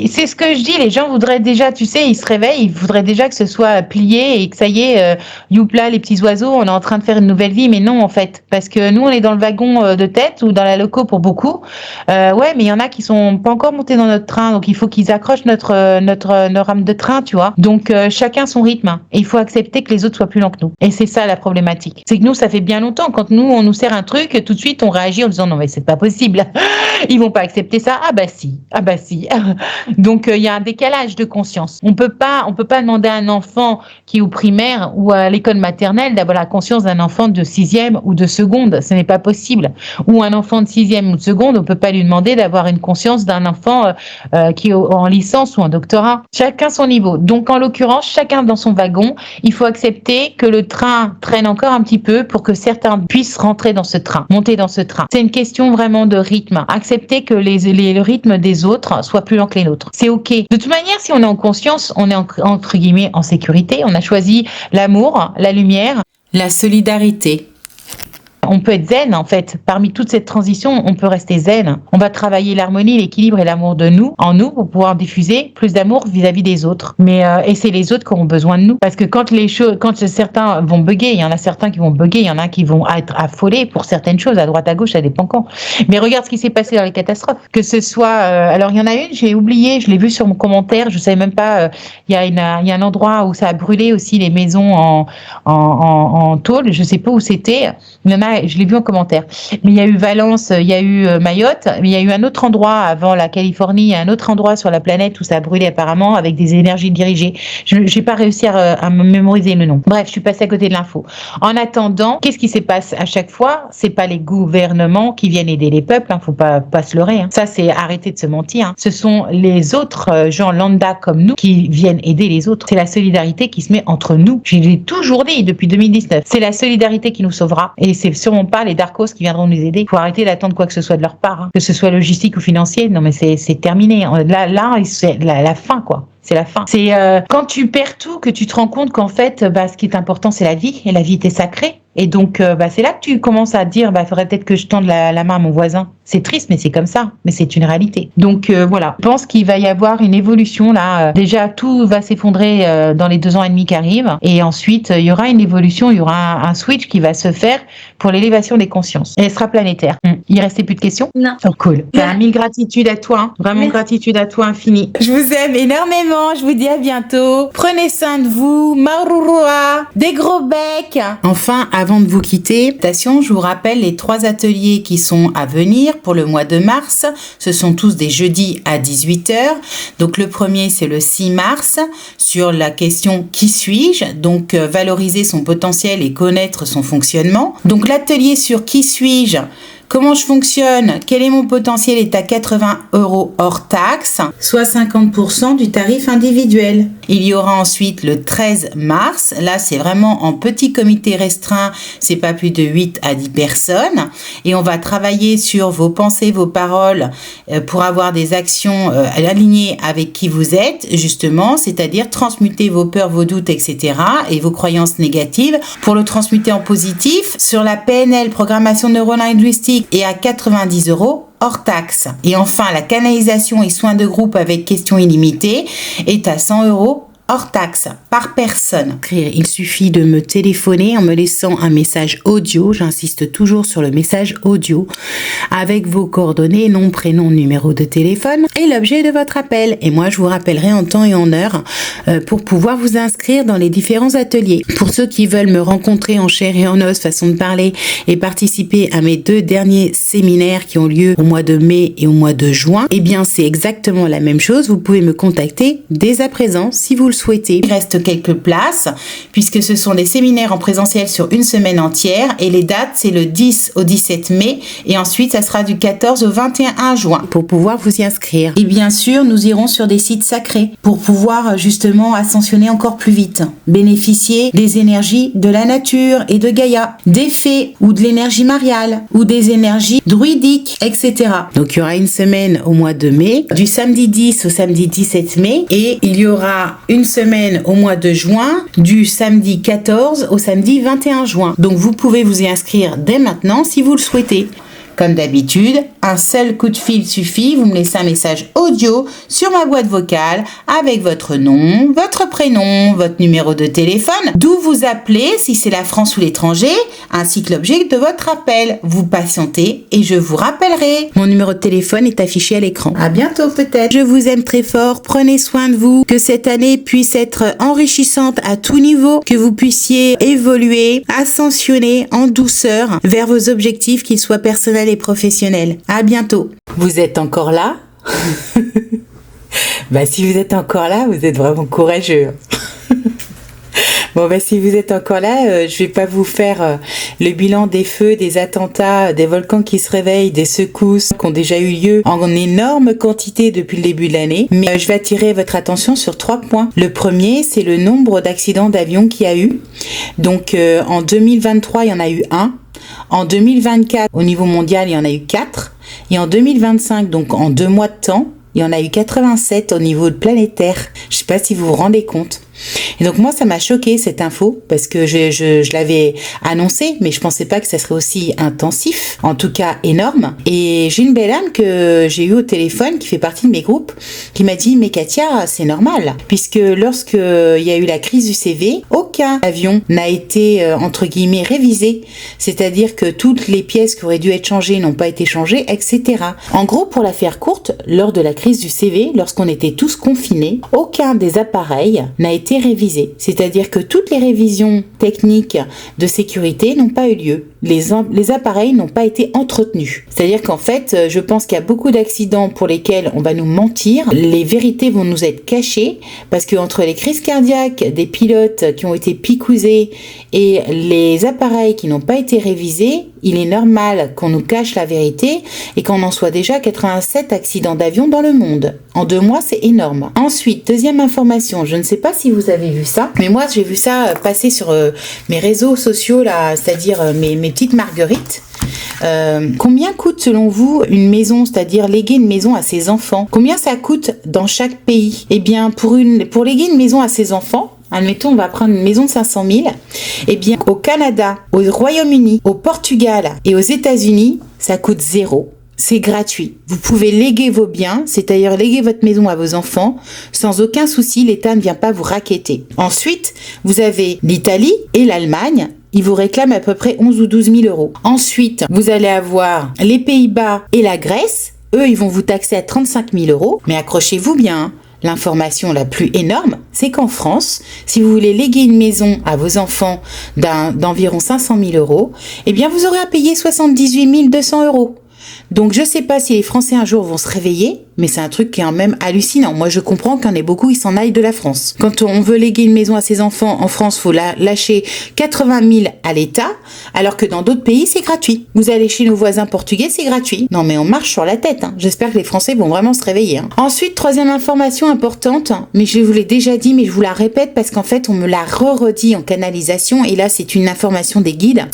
Speaker 3: c'est ce que je dis, les gens voudraient déjà, tu sais, ils se réveillent, ils voudraient déjà que ce soit plié et que ça y est, youpla, les petits oiseaux, on est en train de faire une nouvelle vie, mais non en fait, parce que nous on est dans le wagon de tête ou dans la loco pour beaucoup, ouais, mais il y en a qui sont pas encore montés dans notre train, donc il faut qu'ils accrochent notre rame de train, tu vois. Donc chacun son rythme, et il faut accepter que les autres soient plus lents que nous. Et c'est ça la problématique, c'est que nous ça fait bien longtemps, quand nous on nous sert un truc, tout de suite on réagit en disant non mais c'est pas possible, ils vont pas accepter ça, ah bah si. Donc il y a un décalage de conscience. On peut pas demander à un enfant qui est au primaire ou à l'école maternelle d'avoir la conscience d'un enfant de 6e ou de seconde, ce n'est pas possible. Ou un enfant de 6e ou de seconde, on peut pas lui demander d'avoir une conscience d'un enfant qui est en licence ou en doctorat. Chacun son niveau. Donc en l'occurrence, chacun dans son wagon, il faut accepter que le train traîne encore un petit peu pour que certains puissent rentrer dans ce train, monter dans ce train. C'est une question vraiment de rythme. Accepter que le rythme des autres soit plus lent que les nôtres. C'est ok. De toute manière, si on est en conscience, on est entre guillemets en sécurité. On a choisi l'amour, la lumière,
Speaker 1: la solidarité.
Speaker 3: On peut être zen en fait. Parmi toute cette transition, on peut rester zen. On va travailler l'harmonie, l'équilibre et l'amour de nous, en nous, pour pouvoir diffuser plus d'amour vis-à-vis des autres. Mais et c'est les autres qui auront besoin de nous. Parce que quand certains vont bugger, il y en a certains qui vont bugger, il y en a qui vont être affolés pour certaines choses, à droite à gauche, ça dépend quand. Mais regarde ce qui s'est passé dans les catastrophes. Que ce soit, alors il y en a une, j'ai oublié, je l'ai vu sur mon commentaire, je savais même pas. Il y a un endroit où ça a brûlé aussi les maisons en tôle. Je sais pas où c'était. Il y en a. Je l'ai vu en commentaire. Mais il y a eu Valence, il y a eu Mayotte, mais il y a eu un autre endroit avant la Californie, il y a un autre endroit sur la planète où ça a brûlé apparemment avec des énergies dirigées. Je n'ai pas réussi à me mémoriser le nom. Bref, je suis passée à côté de l'info. En attendant, qu'est-ce qui se passe à chaque fois? C'est pas les gouvernements qui viennent aider les peuples, hein, faut pas se leurrer. Hein. Ça, c'est arrêter de se mentir. Hein. Ce sont les autres gens lambda comme nous qui viennent aider les autres. C'est la solidarité qui se met entre nous. Je l'ai toujours dit depuis 2019. C'est la solidarité qui nous sauvera. Et c'est sûrement pas les Darkos qui viendront nous aider. Il faut arrêter d'attendre quoi que ce soit de leur part, hein. Que ce soit logistique ou financier. Non mais c'est terminé. Là, c'est la fin quoi. C'est la fin. C'est quand tu perds tout que tu te rends compte qu'en fait, ce qui est important, c'est la vie et la vie est sacrée. Et donc, c'est là que tu commences à te dire, faudrait peut-être que je tende la main à mon voisin. C'est triste, mais c'est comme ça. Mais c'est une réalité. Donc, voilà. Je pense qu'il va y avoir une évolution, là. Déjà, tout va s'effondrer dans les 2 ans et demi qui arrivent. Et ensuite, il y aura une évolution, il y aura un switch qui va se faire pour l'élévation des consciences. Et elle sera planétaire. Il restait plus de questions?
Speaker 2: Non.
Speaker 3: Oh, cool. Mille gratitude à toi. Hein. Vraiment gratitude à toi infinie.
Speaker 1: Je vous aime énormément. Je vous dis à bientôt. Prenez soin de vous. Marurua. Des gros becs. Enfin, avant de vous quitter, je vous rappelle les 3 ateliers qui sont à venir pour le mois de mars. Ce sont tous des jeudis à 18h. Donc le premier, c'est le 6 mars sur la question qui suis-je? Donc valoriser son potentiel et connaître son fonctionnement. Donc l'atelier sur qui suis-je? Comment je fonctionne? Quel est mon potentiel? Est à 80 € hors taxe, soit 50% du tarif individuel. Il y aura ensuite le 13 mars. Là, c'est vraiment en petit comité restreint. C'est pas plus de 8 à 10 personnes. Et on va travailler sur vos pensées, vos paroles pour avoir des actions alignées avec qui vous êtes, justement, c'est-à-dire transmuter vos peurs, vos doutes, etc. et vos croyances négatives pour le transmuter en positif. Sur la PNL, programmation neurolinguistique, et à 90 € hors taxe. Et enfin, la canalisation et soins de groupe avec questions illimitées est à 100 € hors taxe par personne. Il suffit de me téléphoner en me laissant un message audio, j'insiste toujours sur le message audio, avec vos coordonnées, nom, prénom, numéro de téléphone et l'objet de votre appel. Et moi, je vous rappellerai en temps et en heure pour pouvoir vous inscrire dans les différents ateliers. Pour ceux qui veulent me rencontrer en chair et en os, façon de parler, et participer à mes 2 derniers séminaires qui ont lieu au mois de mai et au mois de juin, eh bien, c'est exactement la même chose. Vous pouvez me contacter dès à présent si vous le souhaitez. Il reste quelques places puisque ce sont des séminaires en présentiel sur une semaine entière et les dates c'est le 10 au 17 mai et ensuite ça sera du 14 au 21 juin pour pouvoir vous y inscrire. Et bien sûr nous irons sur des sites sacrés pour pouvoir justement ascensionner encore plus vite, bénéficier des énergies de la nature et de Gaïa, des fées ou de l'énergie mariale ou des énergies druidiques, etc. Donc il y aura une semaine au mois de mai, du samedi 10 au samedi 17 mai et il y aura une semaine au mois de juin, du samedi 14 au samedi 21 juin. Donc vous pouvez vous y inscrire dès maintenant si vous le souhaitez. Comme d'habitude, un seul coup de fil suffit, vous me laissez un message audio sur ma boîte vocale avec votre nom, votre prénom, votre numéro de téléphone, d'où vous appelez si c'est la France ou l'étranger, ainsi que l'objet de votre appel. Vous patientez et je vous rappellerai. Mon numéro de téléphone est affiché à l'écran. À bientôt peut-être. Je vous aime très fort, prenez soin de vous, que cette année puisse être enrichissante à tout niveau, que vous puissiez évoluer, ascensionner en douceur vers vos objectifs, qu'ils soient personnels et professionnels. À bientôt. Vous êtes encore là? Si vous êtes encore là, vous êtes vraiment courageux. Si vous êtes encore là, je vais pas vous faire le bilan des feux, des attentats, des volcans qui se réveillent, des secousses qui ont déjà eu lieu en énorme quantité depuis le début de l'année. Mais je vais attirer votre attention sur 3 points. Le premier, c'est le nombre d'accidents d'avion qu'il y a eu. Donc, en 2023, il y en a eu 1. En 2024, au niveau mondial, il y en a eu 4. Et en 2025, donc en 2 mois de temps, il y en a eu 87 au niveau planétaire. Je sais pas si vous vous rendez compte. Et donc moi, ça m'a choqué cette info parce que je l'avais annoncé, mais je pensais pas que ça serait aussi intensif, en tout cas énorme. Et j'ai une belle âme que j'ai eue au téléphone qui fait partie de mes groupes qui m'a dit « Mais Katia, c'est normal, puisque lorsque il y a eu la crise du CV, aucun avion n'a été entre guillemets révisé, c'est-à-dire que toutes les pièces qui auraient dû être changées n'ont pas été changées, etc. » En gros, pour la faire courte, lors de la crise du CV, lorsqu'on était tous confinés, aucun des appareils n'a été révisé. C'est-à-dire que toutes les révisions techniques de sécurité n'ont pas eu lieu. Les appareils n'ont pas été entretenus. C'est-à-dire qu'en fait, je pense qu'il y a beaucoup d'accidents pour lesquels on va nous mentir. Les vérités vont nous être cachées parce que entre les crises cardiaques des pilotes qui ont été picousés et les appareils qui n'ont pas été révisés, il est normal qu'on nous cache la vérité et qu'on en soit déjà 87 accidents d'avion dans le monde. En 2 mois, c'est énorme. Ensuite, deuxième information, je ne sais pas si vous avez vu ça, mais moi j'ai vu ça passer sur mes réseaux sociaux, là, c'est-à-dire mes petites marguerites. Combien coûte selon vous une maison, c'est-à-dire léguer une maison à ses enfants? Combien ça coûte dans chaque pays? Eh bien, pour léguer une maison à ses enfants, admettons, on va prendre une maison de 500 000. Eh bien, au Canada, au Royaume-Uni, au Portugal et aux États-Unis, ça coûte 0. C'est gratuit. Vous pouvez léguer vos biens, c'est-à-dire léguer votre maison à vos enfants, sans aucun souci, l'État ne vient pas vous racketter. Ensuite, vous avez l'Italie et l'Allemagne. Ils vous réclament à peu près 11 ou 12 000 euros. Ensuite, vous allez avoir les Pays-Bas et la Grèce. Eux, ils vont vous taxer à 35 000 euros. Mais accrochez-vous bien, hein. L'information la plus énorme, c'est qu'en France, si vous voulez léguer une maison à vos enfants d'environ 500 000 euros, eh bien, vous aurez à payer 78 200 euros. Donc, je ne sais pas si les Français un jour vont se réveiller mais c'est un truc qui est quand même hallucinant. Moi, je comprends qu'il y en ait beaucoup, ils s'en aillent de la France. Quand on veut léguer une maison à ses enfants en France, faut lâcher 80 000 à l'État, alors que dans d'autres pays, c'est gratuit. Vous allez chez nos voisins portugais, c'est gratuit. Non, mais on marche sur la tête. J'espère que les Français vont vraiment se réveiller. Ensuite, troisième information importante, mais je vous l'ai déjà dit, mais je vous la répète parce qu'en fait, on me l'a redit en canalisation, et là, c'est une information des guides.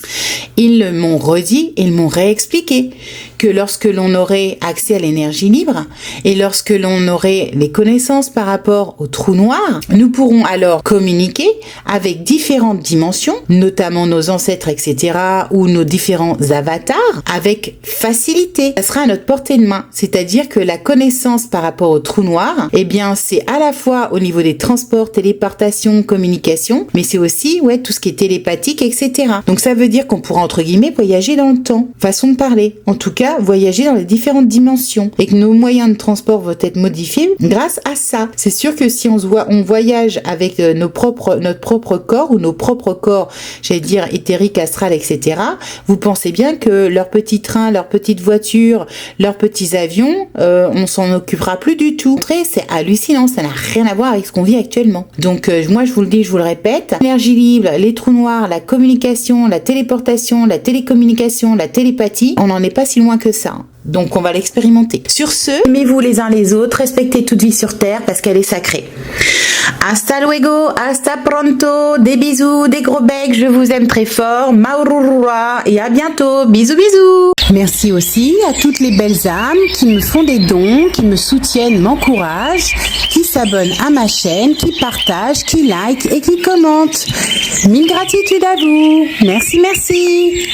Speaker 1: Ils m'ont redit et ils m'ont réexpliqué que lorsque l'on aurait accès à l'énergie libre et lorsque l'on aurait les connaissances par rapport au trou noir, nous pourrons alors communiquer avec différentes dimensions, notamment nos ancêtres, etc., ou nos différents avatars, avec facilité. Ça sera à notre portée de main. C'est-à-dire que la connaissance par rapport au trou noir, eh bien, c'est à la fois au niveau des transports, téléportation, communication, mais c'est aussi, tout ce qui est télépathique, etc. Donc ça veut dire qu'on pourra, entre guillemets, voyager dans le temps. Façon de parler. En tout cas, voyager dans les différentes dimensions et que nos moyens de transport vont être modifiés grâce à ça. C'est sûr que si on voyage avec notre propre corps ou nos propres corps, j'allais dire éthérique, astral, etc., vous pensez bien que leurs petits trains, leurs petites voitures, leurs petits avions, on s'en occupera plus du tout. C'est hallucinant, ça n'a rien à voir avec ce qu'on vit actuellement. Donc moi je vous le dis, je vous le répète, l'énergie libre, les trous noirs, la communication, la téléportation, la télécommunication, la télépathie, on n'en est pas si loin que ça. Donc on va l'expérimenter. Sur ce, aimez-vous les uns les autres, respectez toute vie sur Terre parce qu'elle est sacrée. Hasta luego, hasta pronto, des bisous, des gros becs, je vous aime très fort, maururura, et à bientôt, bisous bisous. Merci aussi à toutes les belles âmes qui me font des dons, qui me soutiennent, m'encouragent, qui s'abonnent à ma chaîne, qui partagent, qui like et qui commentent. Mille gratitudes à vous. Merci, merci.